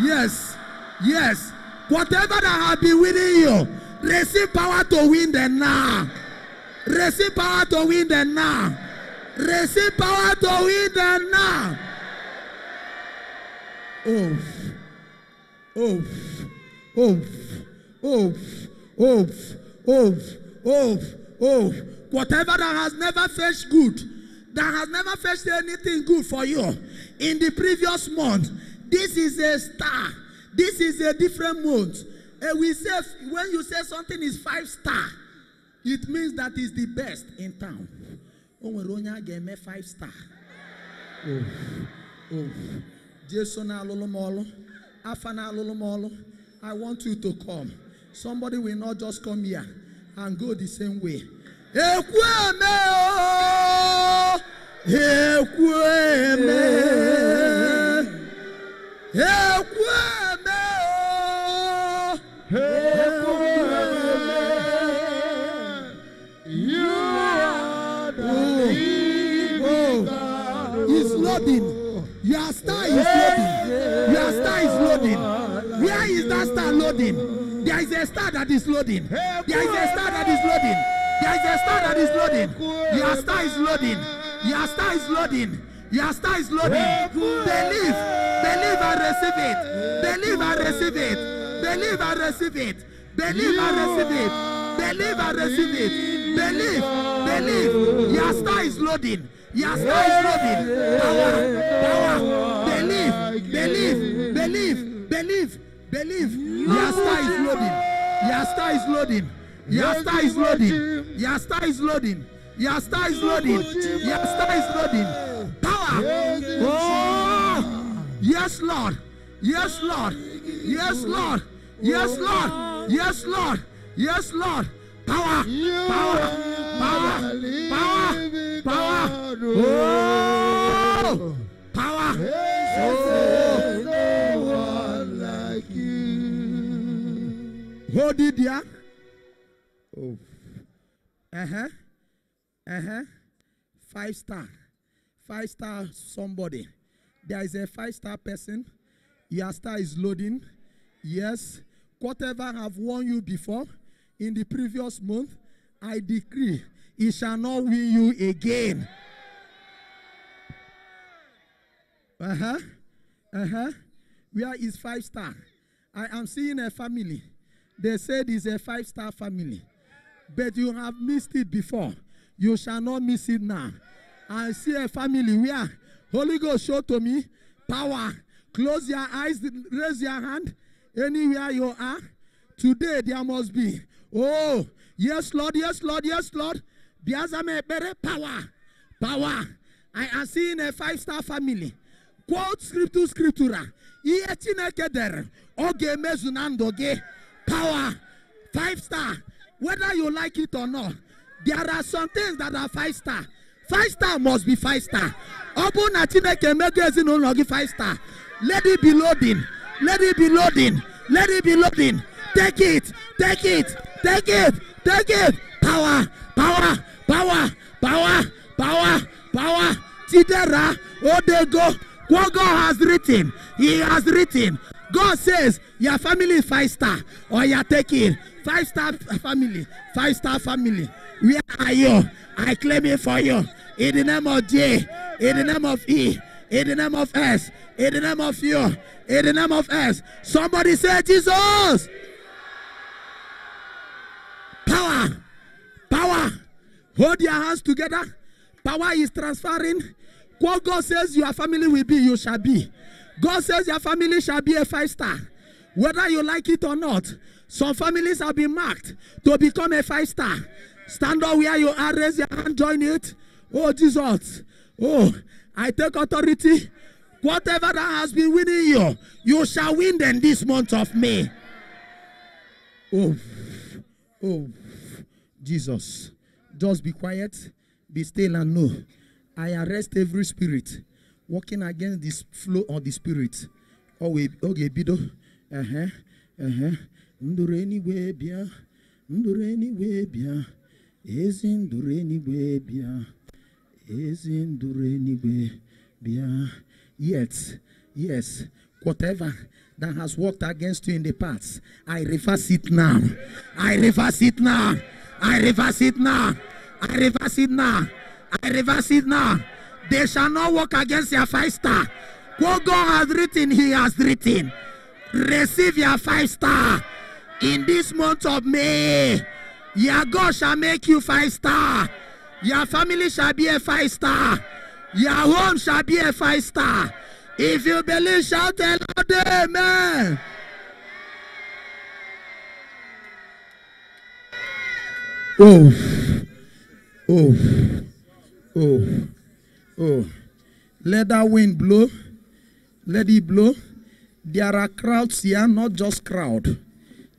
Yes. Yes. Whatever that has been winning you, receive power to win them now. Receive power to win them now. Receive power to win them now. Oh. Oh. Oh. Oh. Oh. Oh. Oh. Oh. Whatever that has never fetched good, that has never fetched anything good for you in the previous month, this is a star. This is a different month. And we say, when you say something is 5-star, it means that it's the best in town. Oh, Ronya gave me 5-star. Oh, oh. Jason Alolomolo, Afana Alolomolo, I want you to come. Somebody will not just come here and go the same way. Ekweme o, ekweme, ekweme o, ekweme. You are the living God. He's loading. Your star is loading. Your star is loading. Where is that star loading? There is a star that is loading. There is a star that is loading. There is a star that is loading. Your star is loading. Your star is loading. Your star is loading. Believe. Believe and receive it. Believe and receive it. Believe and receive it. Believe and receive it. Believe and receive it. Believe. Believe. Your star is loading. Your star is loading. Power. Power. Believe. Believe. Believe. Believe. Believe. Your star is loading. Your star is loading. Your star is loading. Your star is loading. Your star is loading. Your star is loading. Power. Oh. Yes, Lord. Yes, Lord. Yes, Lord. Yes, Lord. Yes, Lord. Yes, Lord. Power. Power. Power. Power. Power. Oh. Power. Oh. Hold it there. Oh. 5-star. 5-star somebody. There is a 5-star person. Your star is loading. Yes. Whatever have won you before in the previous month, I decree it shall not win you again. Where is 5-star? I am seeing a family. They said it's a 5-star family. But you have missed it before. You shall not miss it now. I see a family where Holy Ghost showed to me power. Close your eyes, raise your hand. Anywhere you are, today there must be. Oh, yes, Lord, yes, Lord, yes, Lord. Power. Power. I am seeing a 5-star family. Quote scriptura. Power. 5-star. Whether you like it or not, there are some things that are 5-star. 5-star must be 5-star. 5-star. Let it be loading. Let it be loading. Let it be loading. Take it. Take it. Take it. Take it. Power. Power. Power. Power. Power. Power. Tidera. Odego. What God has written. He has written. God says your family is 5-star. Or you are taking 5-star family. 5-star family. Where are you? I claim it for you. In the name of J. In the name of E. In the name of S. In the name of you. In the name of S. Somebody say Jesus. Power. Power. Hold your hands together. Power is transferring. What God says your family will be, you shall be. God says your family shall be a 5-star. Whether you like it or not. Some families have been marked to become a 5-star. Stand up where you are, raise your hand, join it. Oh, Jesus. Oh, I take authority. Whatever that has been winning you, you shall win them this month of May. Oh, oh, Jesus. Just be quiet, be still and know. I arrest every spirit working against this flow of the spirit. Oh, we okay, bido. Ndure anywhere bia. Ndure anywhere bia. Ezin ndure anywhere bia. Ezin ndure anywhere bia. Yes. Whatever that has worked against you in the past, I reverse it now. I reverse it now. I reverse it now. I reverse it now. I reverse it now. They shall not work against your 5-star. What God has written, He has written. Receive your 5-star. In this month of May, your God shall make you 5-star. Your family shall be a 5-star. Your home shall be a 5-star. If you believe, shout a loud amen. Let that wind blow. Let it blow. There are crowds here, not just crowd.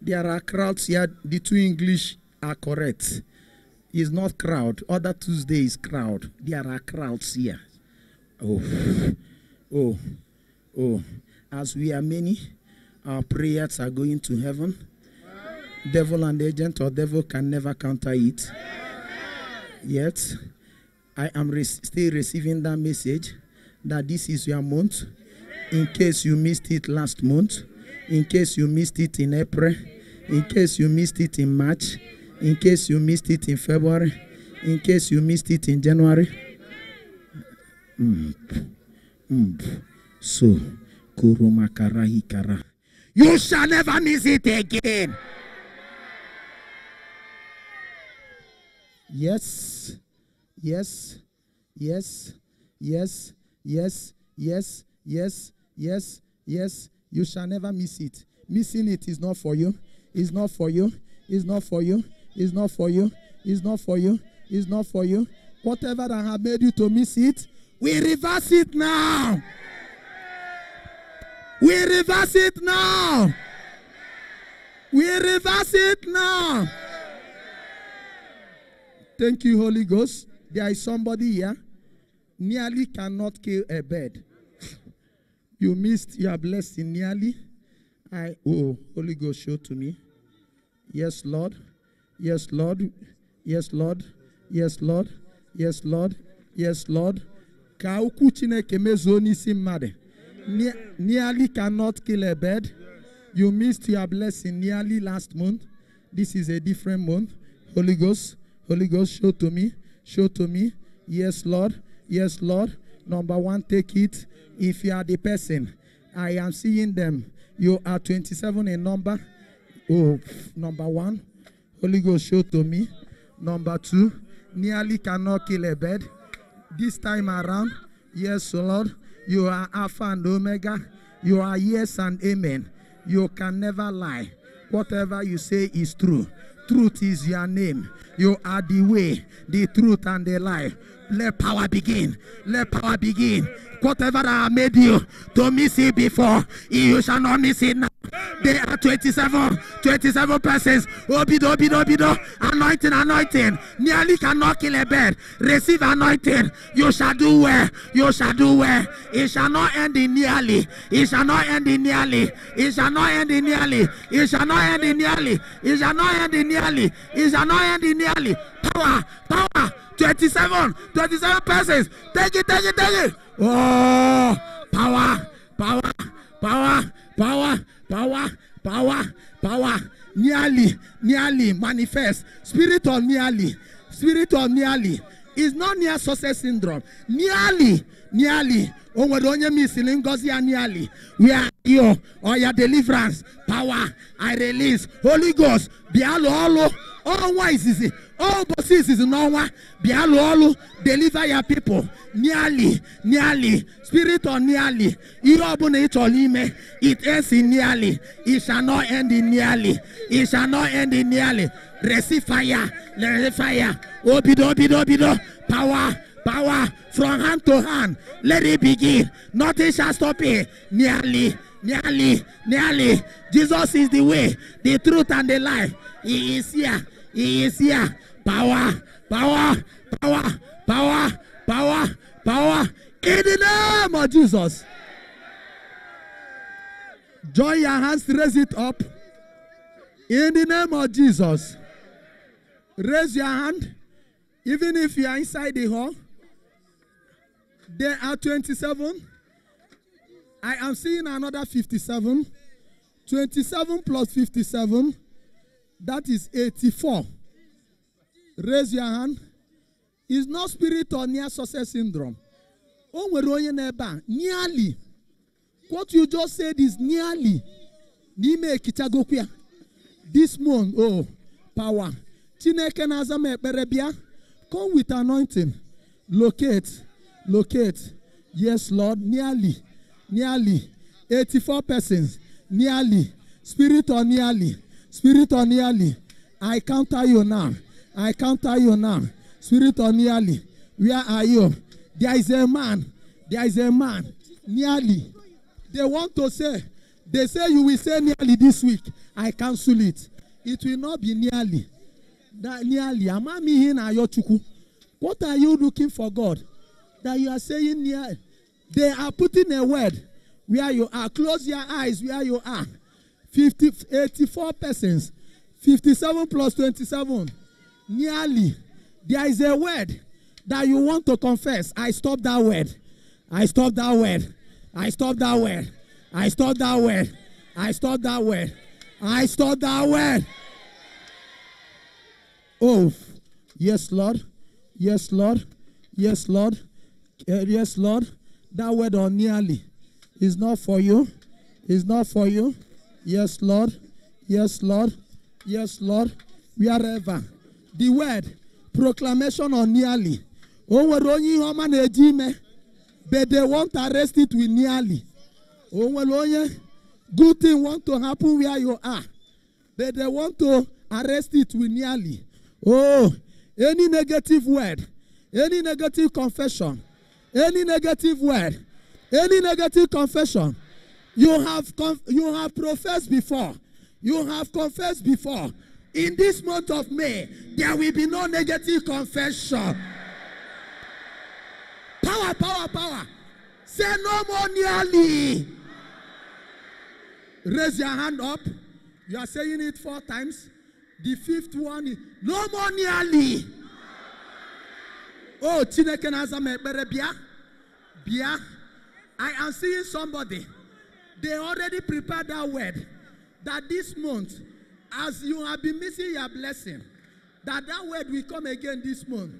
There are crowds here. The two English are correct. It's not crowd. Other Tuesday is crowd. There are crowds here. As we are many, our prayers are going to heaven. Devil and agent or devil can never counter it. Yet, I am still receiving that message that this is your month. In case you missed it last month, in case you missed it in April, in case you missed it in March, in case you missed it in February, in case you missed it in January. So, Kurumakarahikara. You shall never miss it again. Yes. You shall never miss it. Missing it is not for you. It's not for you. It's not for you. It's not for you. It's not for you. It's not for you. Whatever that have made you to miss it, we reverse it now. We reverse it now. We reverse it now. Thank you, Holy Ghost. There is somebody here. Nearly cannot kill a bird. You missed your blessing nearly. Holy Ghost, show to me. Yes, Lord. Yes, Lord. Yes, Lord. Yes, Lord. Yes, Lord. Yes, Lord. Nearly cannot kill a bird. You missed your blessing nearly last month. This is a different month. Holy Ghost, show to me. Show to me. Yes, Lord. Yes, Lord. Number one, take it. If you are the person, I am seeing them. You are 27 in number. Number one, Holy Ghost, show to me. Number two, nearly cannot kill a bird. This time around, yes, Lord, you are Alpha and Omega. You are yes and amen. You can never lie. Whatever you say is true. Truth is your name. You are the way, the truth, and the life. Let power begin. Let power begin. Whatever I made you to miss it before, you shall not miss it now. There are 27 persons. Obido. Anointing. Nearly cannot kill a bird. Receive anointing. You shall do well. You shall do well. It shall not end in nearly. It shall not end in nearly. It shall not end in nearly. It shall not end in nearly. It shall not end in nearly. It shall not end in nearly. Power. 27 persons. Take it. Oh, power. Nearly manifest. Spirit of nearly is not near success syndrome. Nearly. Onye missing ngozi nearly. We are here or your deliverance. Power. I release. Holy Ghost. Bialo. Oh, why is it? Oh, but this is no one. Bialo. Deliver your people. Nearly. Spirit of nearly. It ends in nearly. It shall not end in nearly. It shall not end in nearly. Receive fire. Obido. Power from hand to hand. Let it begin. Nothing shall stop it. Nearly. Jesus is the way, the truth, and the life. He is here. Power. In the name of Jesus. Join your hands, raise it up. In the name of Jesus. Raise your hand. Even if you are inside the hall. There are 27. I am seeing another 57. 27 plus 57. That is 84. Raise your hand. It's not spirit or near success syndrome. Nearly. What you just said is nearly. This month, oh, power. Come with anointing. Locate. Locate. Yes, Lord. Nearly. Nearly. 84 persons. Nearly. Spirit or nearly. Spirit or nearly. I counter you now. I counter you now. Spirit or nearly. Where are you? There is a man. There is a man. Nearly. They want to say. They say you will say nearly this week. I cancel it. It will not be nearly. That nearly. What are you looking for, God? That you are saying near. They are putting a word where you are. Close your eyes where you are. 84 persons. 57 plus 27. Nearly. There is a word that you want to confess. I stop that word. I stop that word. I stop that word. I stop that word. I stop that word. I stop that word. Oh, yes, Lord. Yes, Lord. Yes, Lord. Yes, Lord. That word on nearly is not for you. It's not for you. Yes, Lord. Yes, Lord. Yes, Lord. Wherever. The word proclamation on nearly. But they want to arrest it with nearly. Good thing want to happen where you are. But they want to arrest it with nearly. Oh, any negative word, any negative confession, any negative word, any negative confession, you have professed before. You have confessed before. In this month of May, there will be no negative confession. Power, power, power. Say no more nearly. Raise your hand up. You are saying it 4 times. The 5th one is no more nearly. Oh, Chineke nazame bia. Bia. I am seeing somebody. They already prepared that word. That this month, as you have been missing your blessing, that word will come again this month.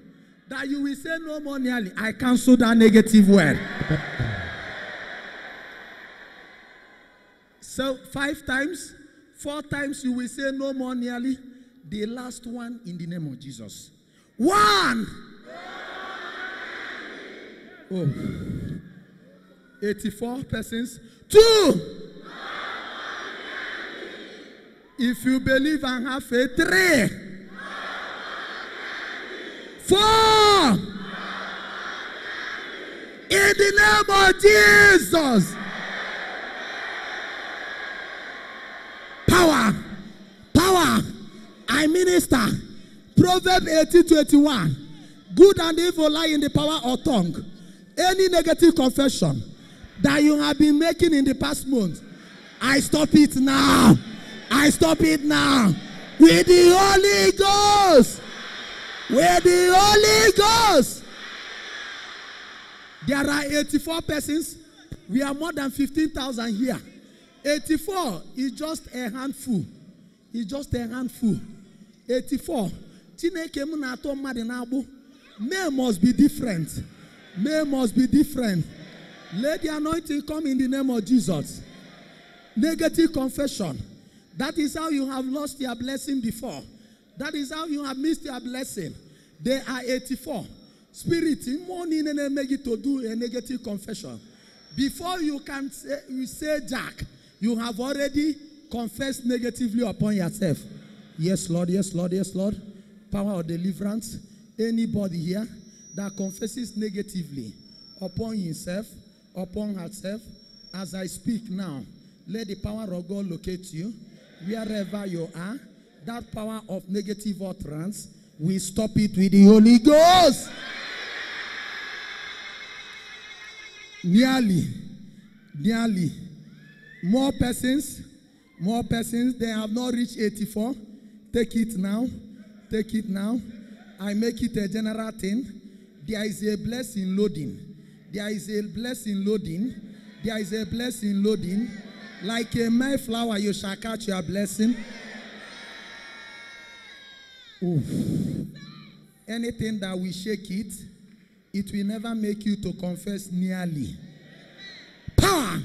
That you will say no more nearly. I cancel that negative word. So 5 times, 4 times you will say no more nearly. The last one in the name of Jesus. 1. Oh. 84 persons. 2. If you believe and have faith. 3. 4. In the name of Jesus. Power. Power. I minister. Proverbs 18:21. Good and evil lie in the power of tongue. Any negative confession that you have been making in the past month, I stop it now. I stop it now. With the Holy Ghost. With the Holy Ghost. There are 84 persons. We are more than 15,000 here. 84 is just a handful. It's just a handful. 84. May must be different. May must be different. Let the anointing come in the name of Jesus. Negative confession. That is how you have lost your blessing before. That is how you have missed your blessing. They are 84. Spirit, in morning and make it to do a negative confession. Before you can say Jack, you have already confessed negatively upon yourself. Yes, Lord, yes, Lord, yes, Lord. Power of deliverance. Anybody here that confesses negatively upon himself, upon herself, as I speak now, let the power of God locate you. Wherever you are, that power of negative utterance, we stop it with the Holy Ghost. Nearly. More persons. They have not reached 84. Take it now. I make it a general thing. There is a blessing loading. Like a Mayflower, you shall catch your blessing. Oof. Anything that will shake it, it will never make you to confess nearly. Power.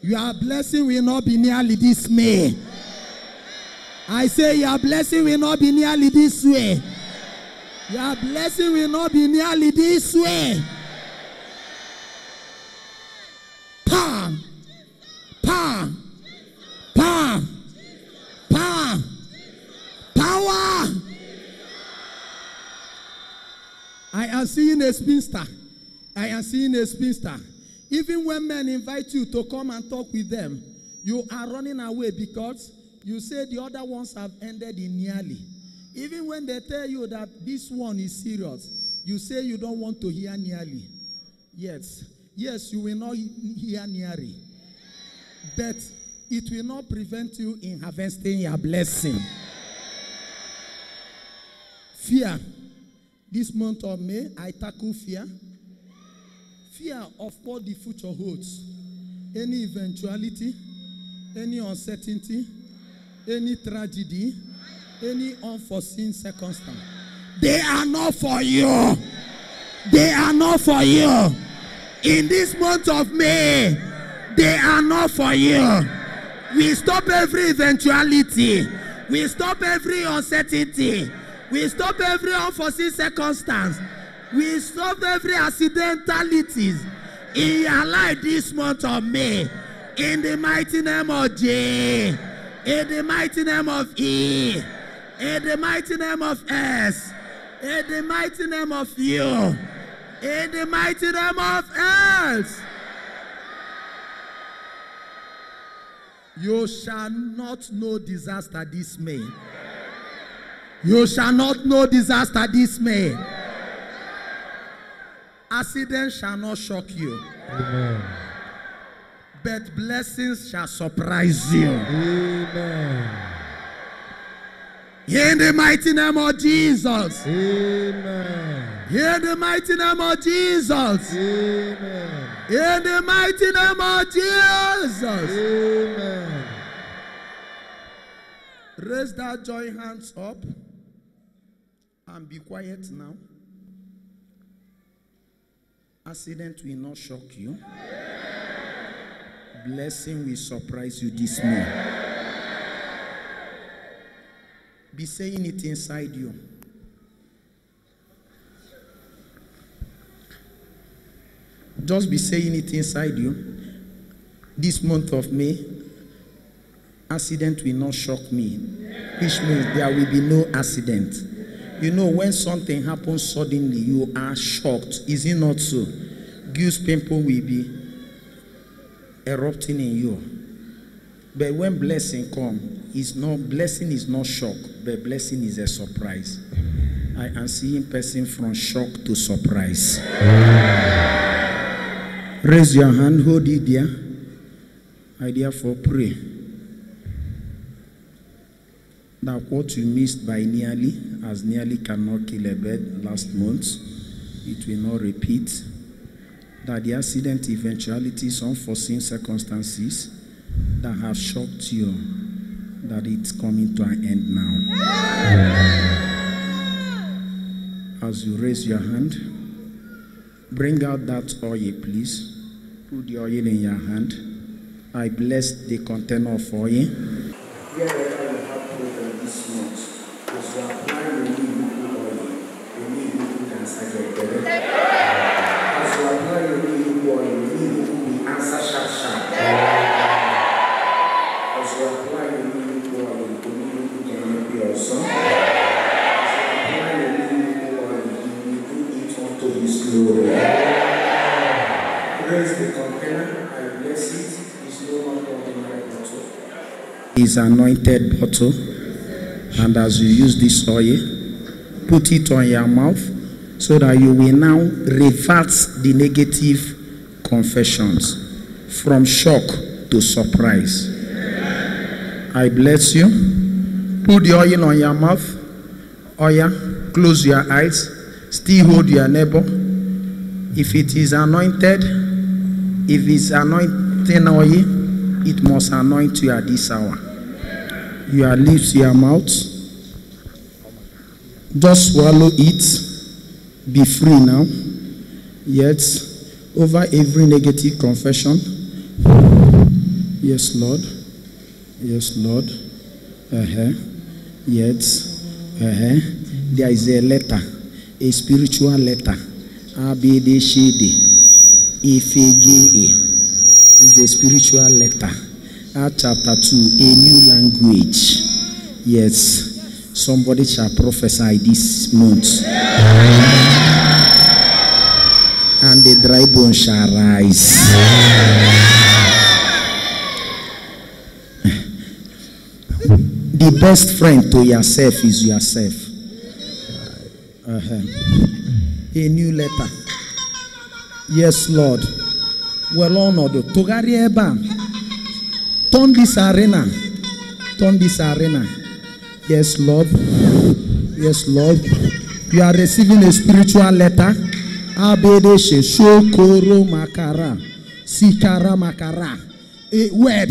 Your blessing will not be nearly this May. I say your blessing will not be nearly this way. Your blessing will not be nearly this way. Power. I am seeing a spinster. Even when men invite you to come and talk with them, you are running away because you say the other ones have ended in nearly. Even when they tell you that this one is serious, you say you don't want to hear nearly. Yes, you will not hear nearly. But it will not prevent you in harvesting your blessing. Fear. This month of May, I tackle fear. Fear of what the future holds. Any eventuality, any uncertainty, any tragedy, any unforeseen circumstance. They are not for you. In this month of May, they are not for you. We stop every eventuality. We stop every uncertainty. We stop every unforeseen circumstance. We stop every accidentalities in your life this month of May. In the mighty name of J. In the mighty name of E. In the mighty name of S. In the mighty name of U. In the mighty name of S. You shall not know disaster this May. You shall not know disaster this May. Accident shall not shock you. Amen. But blessings shall surprise you. Amen. In the mighty name of Jesus. Amen. In the mighty name of Jesus. Amen. In the mighty name of Jesus. Amen. Raise that joint hands up and be quiet now. Accident will not shock you. Blessing will surprise you this morning. Be saying it inside you. Just be saying it inside you. This month of May, accident will not shock me, which means there will be no accident. You know, when something happens suddenly, you are shocked. Is it not so? Goose pimple will be erupting in you. But when blessing comes, blessing is not shock, but blessing is a surprise. I am seeing person from shock to surprise. Raise your hand, hold it there. I therefore pray that what you missed by nearly, as nearly cannot kill a bird last month, it will not repeat. That the accident, eventualities, unforeseen circumstances that have shocked you, that it's coming to an end now. As you raise your hand, bring out that oil, please. Put the oil in your hand. I bless the container of oil. Wherever you have problem this month, as you apply the new oil, the new cancer get better. As you apply the new oil, the new answer sharp. As you apply the new oil, the new can help you also. As you apply the new oil, you do it unto His glory. Raise the container. I bless it. It's no longer ordinary bottle. It's anointed bottle. And as you use this oil, put it on your mouth so that you will now revert the negative confessions from shock to surprise. I bless you. Put the oil on your mouth. Oil. Close your eyes. Still hold your neighbor. If it is anointed, if it's anointing oil, it must anoint you at this hour. Your lips, your mouth. Just swallow it. Be free now. Yet, over every negative confession. Yes, Lord. Yes, Lord. Yet, there is a letter, a spiritual letter. ABD Shede. Ifege. Is a spiritual letter. Chapter 2, a new language. Yes. Somebody shall prophesy this month. And the dry bone shall rise. The best friend to yourself is yourself. A new letter. Yes, Lord. Well honored. Togari Eba. Turn this arena. Turn this arena. Yes, Lord. Yes, Lord. You are receiving a spiritual letter. Abedeshe Shokoro Makara. Sikara Makara. A word.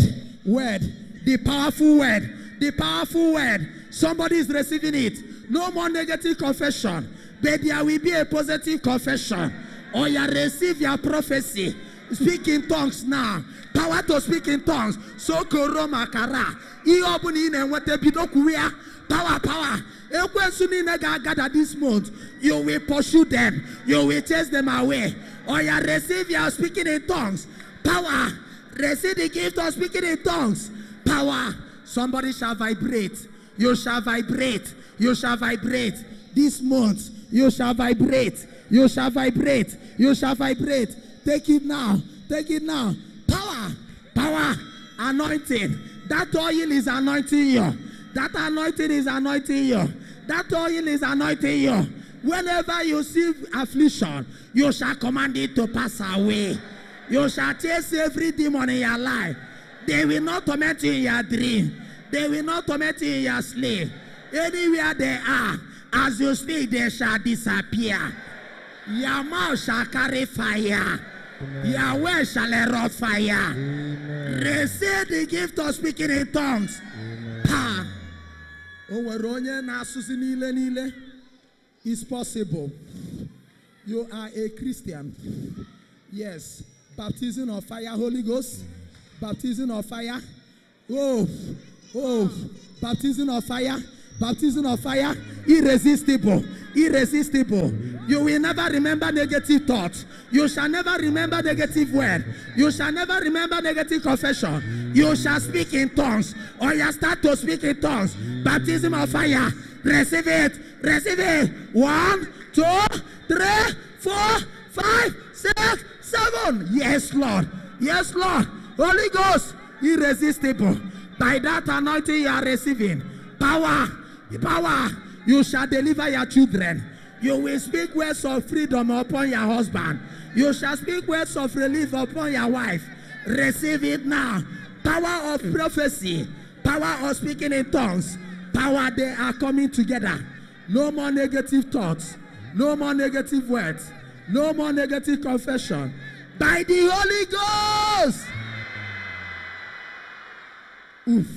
The powerful word. The powerful word. Somebody is receiving it. No more negative confession. But there will be a positive confession. Or you receive your prophecy. Speak in tongues now. Power to speak in tongues. Sokoro Makara. Power. Gather this month. You will pursue them. You will chase them away. Or you receive your speaking in tongues. Power. Receive the gift of speaking in tongues. Power. Somebody shall vibrate. You shall vibrate. You shall vibrate. This month. You shall vibrate. You shall vibrate. You shall vibrate. Take it now. Take it now. Power. Power. Anointing. That oil is anointing you. That anointing is anointing you. That oil is anointing you. Whenever you see affliction, you shall command it to pass away. You shall chase every demon in your life. They will not torment you in your dream. They will not torment you in your sleep. Anywhere they are, as you speak, they shall disappear. Your mouth shall carry fire. Your words shall erupt fire. Receive the gift of speaking in tongues. It's possible. You are a Christian. Yes. Baptism of fire, Holy Ghost. Baptism of fire. Oh. Baptism of fire. Baptism of fire. Irresistible. Irresistible. You will never remember negative thoughts. You shall never remember negative word. You shall never remember negative confession. You shall speak in tongues. Or you start to speak in tongues. Baptism of fire. Receive it. Receive it. 1, 2, 3, 4, 5, 6, 7. Yes, Lord. Yes, Lord. Holy Ghost. Irresistible. By that anointing you are receiving. Power. Power. You shall deliver your children. You will speak words of freedom upon your husband. You shall speak words of relief upon your wife. Receive it now. Power of prophecy. Power of speaking in tongues. Power, they are coming together. No more negative thoughts. No more negative words. No more negative confession. By the Holy Ghost. Oof.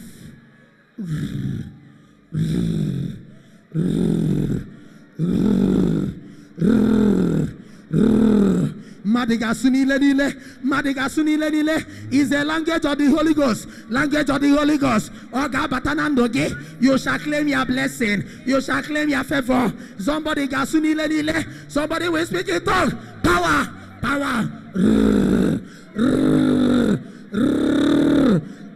Madigasuni is the language of the Holy Ghost. Language of the Holy Ghost. You shall claim your blessing. You shall claim your favor. Somebody gasuni lenile. Somebody will speak in tongues. Power. Power.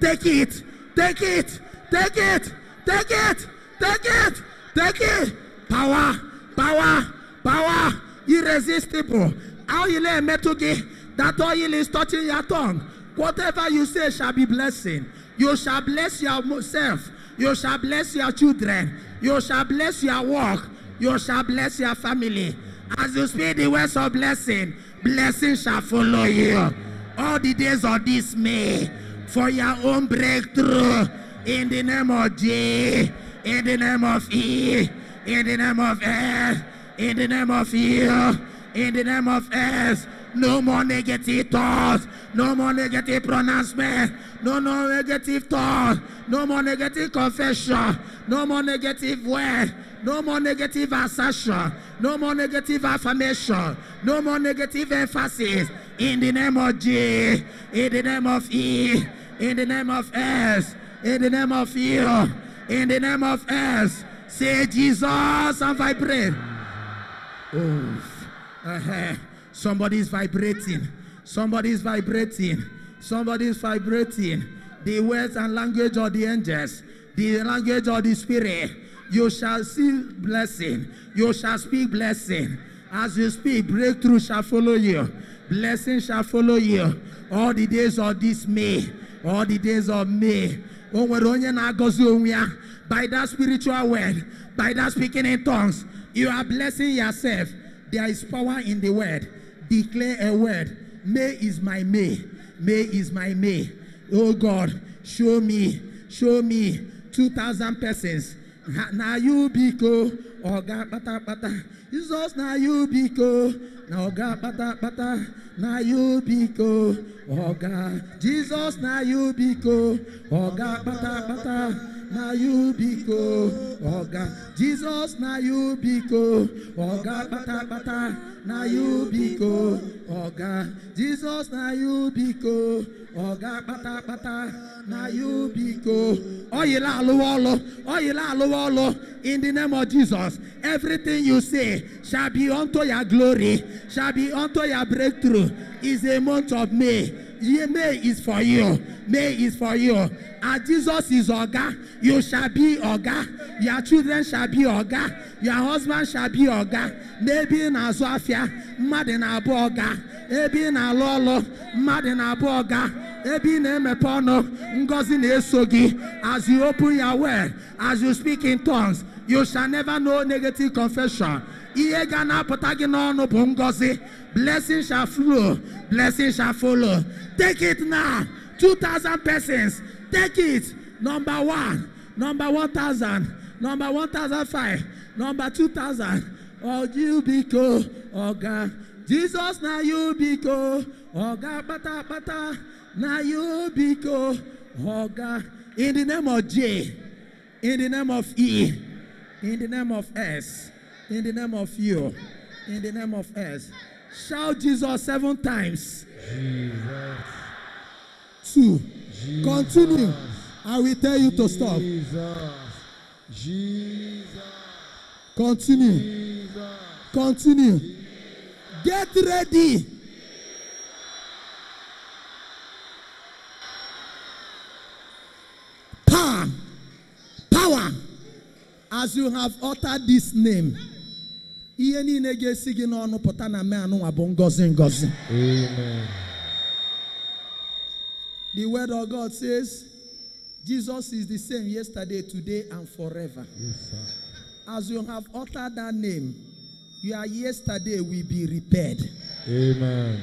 Take it. Take it. Take it. Take it. Take it. Take it. Power. Power. Power. Irresistible. How you lay metal that oil is touching your tongue. Whatever you say shall be blessing. You shall bless yourself. You shall bless your children. You shall bless your work. You shall bless your family. As you speak the words of blessing, blessing shall follow you all the days of this May for your own breakthrough. In the name of G, in the name of E, in the name of S, in the name of U, in the name of S. No more negative thoughts, no more negative pronouncement, no more negative thoughts, no more negative confession, no more negative word, no more negative assertion, no more negative affirmation, no more negative emphasis. In the name of G, in the name of E, in the name of S, in the name of U, in the name of S. Say Jesus and vibrate. Somebody is vibrating. Somebody is vibrating. Somebody is vibrating. The words and language of the angels, the language of the spirit. You shall see blessing. You shall speak blessing. As you speak, breakthrough shall follow you. Blessing shall follow you all the days of this May. All the days of May. By that spiritual word, by that speaking in tongues, you are blessing yourself. There is power in the word. Declare a word. May is my May. May is my May. Oh God, show me 2,000 persons. Now you biko, oga bata bata. Jesus now you biko, now oga bata bata. Now you biko, oga. Jesus now you biko, oga bata bata. Now you biko, oga. Jesus now you biko, oga bata bata. Now you biko, oga. Jesus now you biko, oga bata bata. Now you biko. Oyila aluwolo, oyila aluwolo. In the name of Jesus, everything you say shall be unto your glory, shall be unto your breakthrough. It's a month of May. May is for you. May is for you. And Jesus is Oga. You shall be Oga. Your children shall be Oga. Your husband shall be Oga. Maybe in Azafia, Madden Aboga. Maybe in Alolo, Madden Aboga. Maybe in Emepono, Ngozi Nesogi. As you open your word, as you speak in tongues, you shall never know negative confession. Blessing shall flow. Blessing shall follow. Take it now. 2,000 persons. Take it. Number 1. Number 1,000. Number 1,005. Number 2,000. Oh, you biko. Oh, God. Jesus, now you biko. Oh, God. Bata, bata. Now you biko. Oh, God. In the name of J. In the name of E. In the name of S. In the name of U. In the name of S. Shout Jesus 7 times. Jesus. 2. Jesus. Continue. I will tell you to stop. Jesus. Continue. Jesus. Continue. Get ready. Power. Power. As you have uttered this name. Amen. The word of God says, Jesus is the same yesterday, today, and forever. Yes, sir. As you have uttered that name, your yesterday will be repaired. Amen.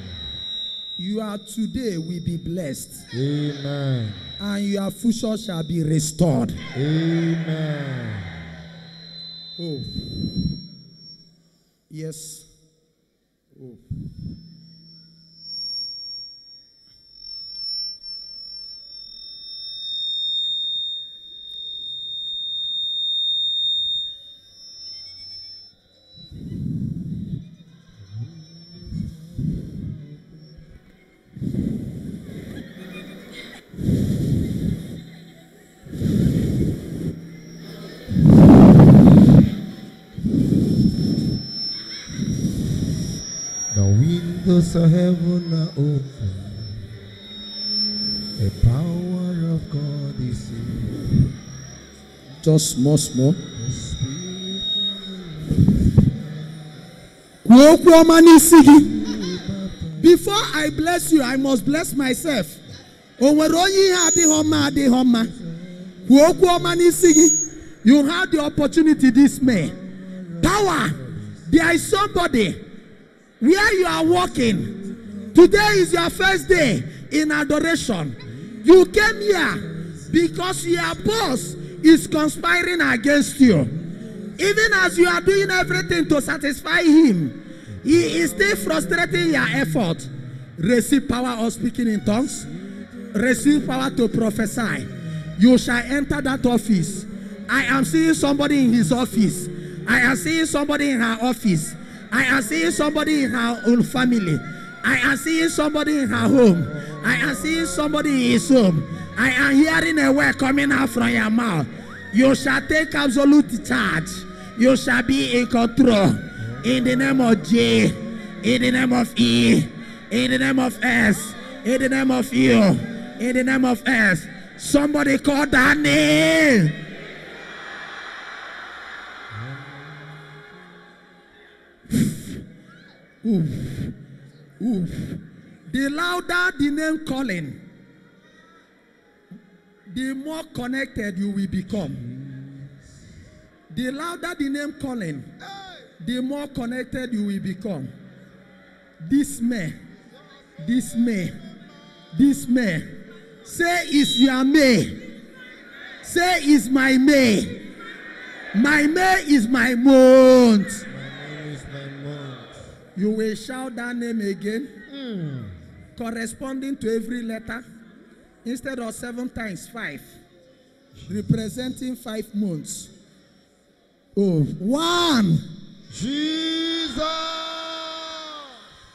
Your today will be blessed. Amen. And your future shall be restored. Amen. Oh. Yes. Oh. The windows of heaven are open. The power of God is here. Just small. The Spirit Before I bless you, I must bless myself. You have the opportunity this May. Power. There is somebody where you are walking. Today is your first day in adoration. You came here because your boss is conspiring against you. Even as you are doing everything to satisfy him, he is still frustrating your effort. Receive power of speaking in tongues. Receive power to prophesy. You shall enter that office. I am seeing somebody in his office. I am seeing somebody in her office. I am seeing somebody in her own family. I am seeing somebody in her home. I am seeing somebody in his home. I am hearing a word coming out from your mouth. You shall take absolute charge. You shall be in control. In the name of J, in the name of E, in the name of S, in the name of U, in the name of S. Somebody call that name. Oof. Oof. The louder the name calling, the more connected you will become. The louder the name calling, the more connected you will become. This May. Say it's your May. Say it's my May. My May is my month. You will shout that name again, corresponding to every letter, instead of 7 times 5, representing 5 months. Oh, 1. Jesus.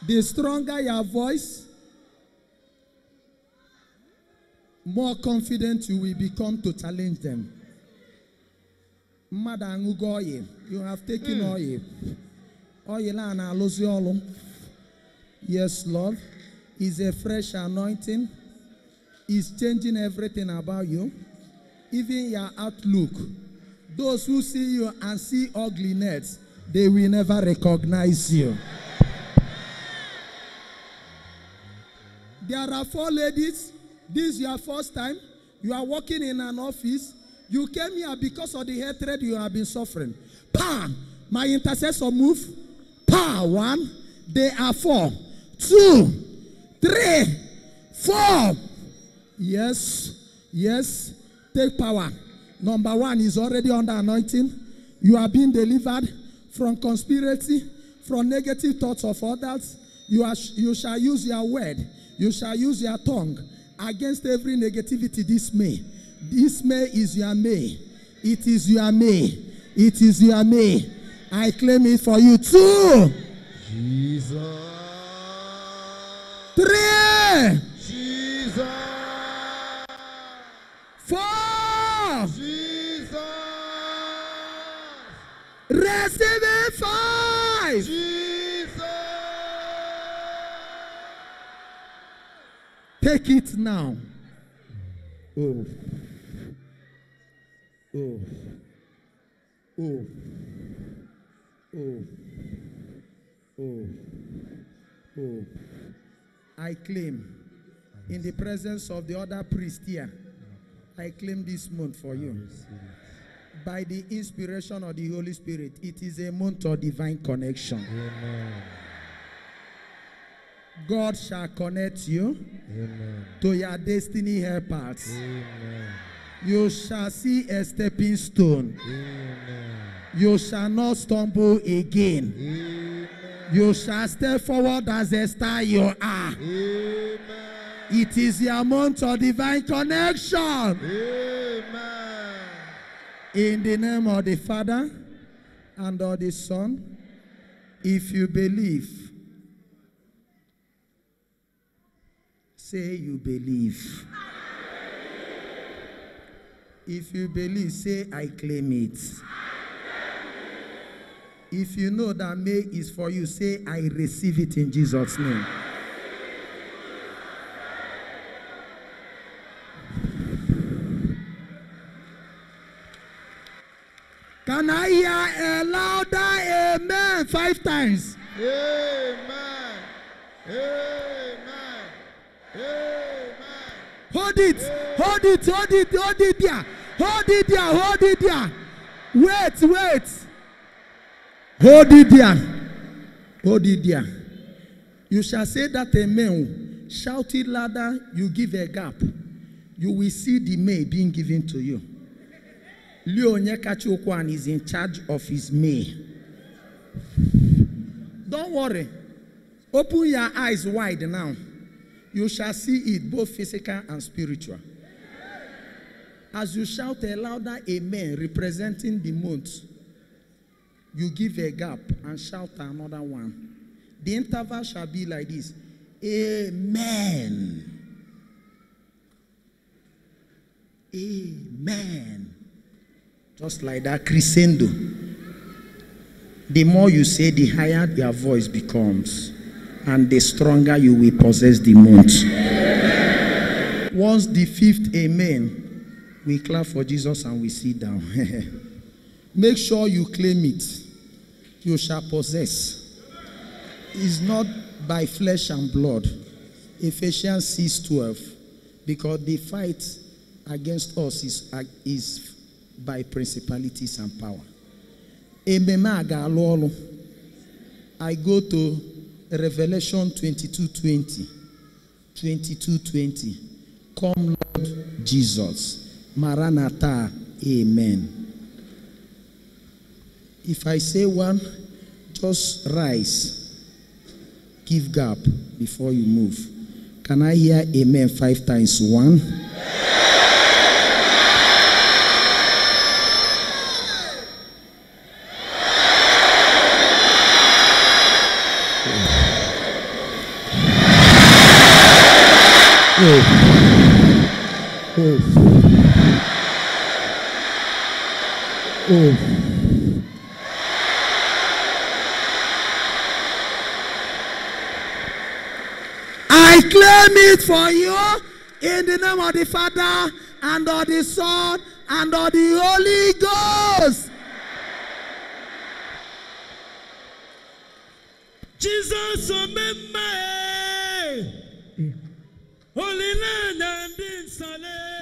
The stronger your voice, more confident you will become to challenge them. Madam Ugoye, you have taken oil. Oil and alosiolo. Yes, Lord. It's a fresh anointing. It's changing everything about you. Even your outlook. Those who see you and see ugliness, they will never recognize you. There are 4 ladies. This is your first time. You are working in an office. You came here because of the hatred you have been suffering. Bam! My intercessor move. Power 1. They are 4. 2, 3, 4. Yes. Yes. Take power. Number 1 is already under anointing. You are being delivered from conspiracy, from negative thoughts of others. You shall use your word. You shall use your tongue against every negativity this May. This May is your May. It is your May. It is your May. I claim it for you too. Jesus. 3. Jesus. 4. Jesus. Receive it. 5. Jesus. Take it now. Oh. Oh. Oh. Oh. Oh. Oh. I claim in the presence of the other priest here, I claim this month for you. By the inspiration of the Holy Spirit, it is a month of divine connection. Amen. God shall connect you to your destiny helpers. Amen. You shall see a stepping stone. Amen. You shall not stumble again. Amen. You shall step forward as a star you are. Amen. It is your month of divine connection. Amen. In the name of the Father and of the Son, if you believe, say you believe. If you believe, say I claim it. If you know that May is for you, say I receive it in Jesus' name. Can I hear a louder amen 5 times? Amen. Amen. Amen. Hold it, hold it, hold it, hold it there. Hold it there. Hold it there. Wait. Hold it there. Hold it there. You shall say that amen. Shout it louder. You give a gap. You will see the May being given to you. Leonyeka Chokwan is in charge of his May. Don't worry. Open your eyes wide now. You shall see it, both physical and spiritual. As you shout a louder amen representing the month, you give a gap and shout another one. The interval shall be like this. Amen. Amen. Just like that crescendo. The more you say, the higher your voice becomes. And the stronger you will possess the month. Once the fifth amen, we clap for Jesus and we sit down. Make sure you claim it. You shall possess. It's not by flesh and blood. Ephesians 6:12. Because the fight against us is by principalities and power. I go to Revelation 22:20. 22:20. Come, Lord Jesus. Maranatha. Amen. If I say one, just rise. Give gap before you move. Can I hear amen 5 times? 1. I claim it for you in the name of the Father and of the Son and of the Holy Ghost. Jesus, remember. Holy Land and in Saleh.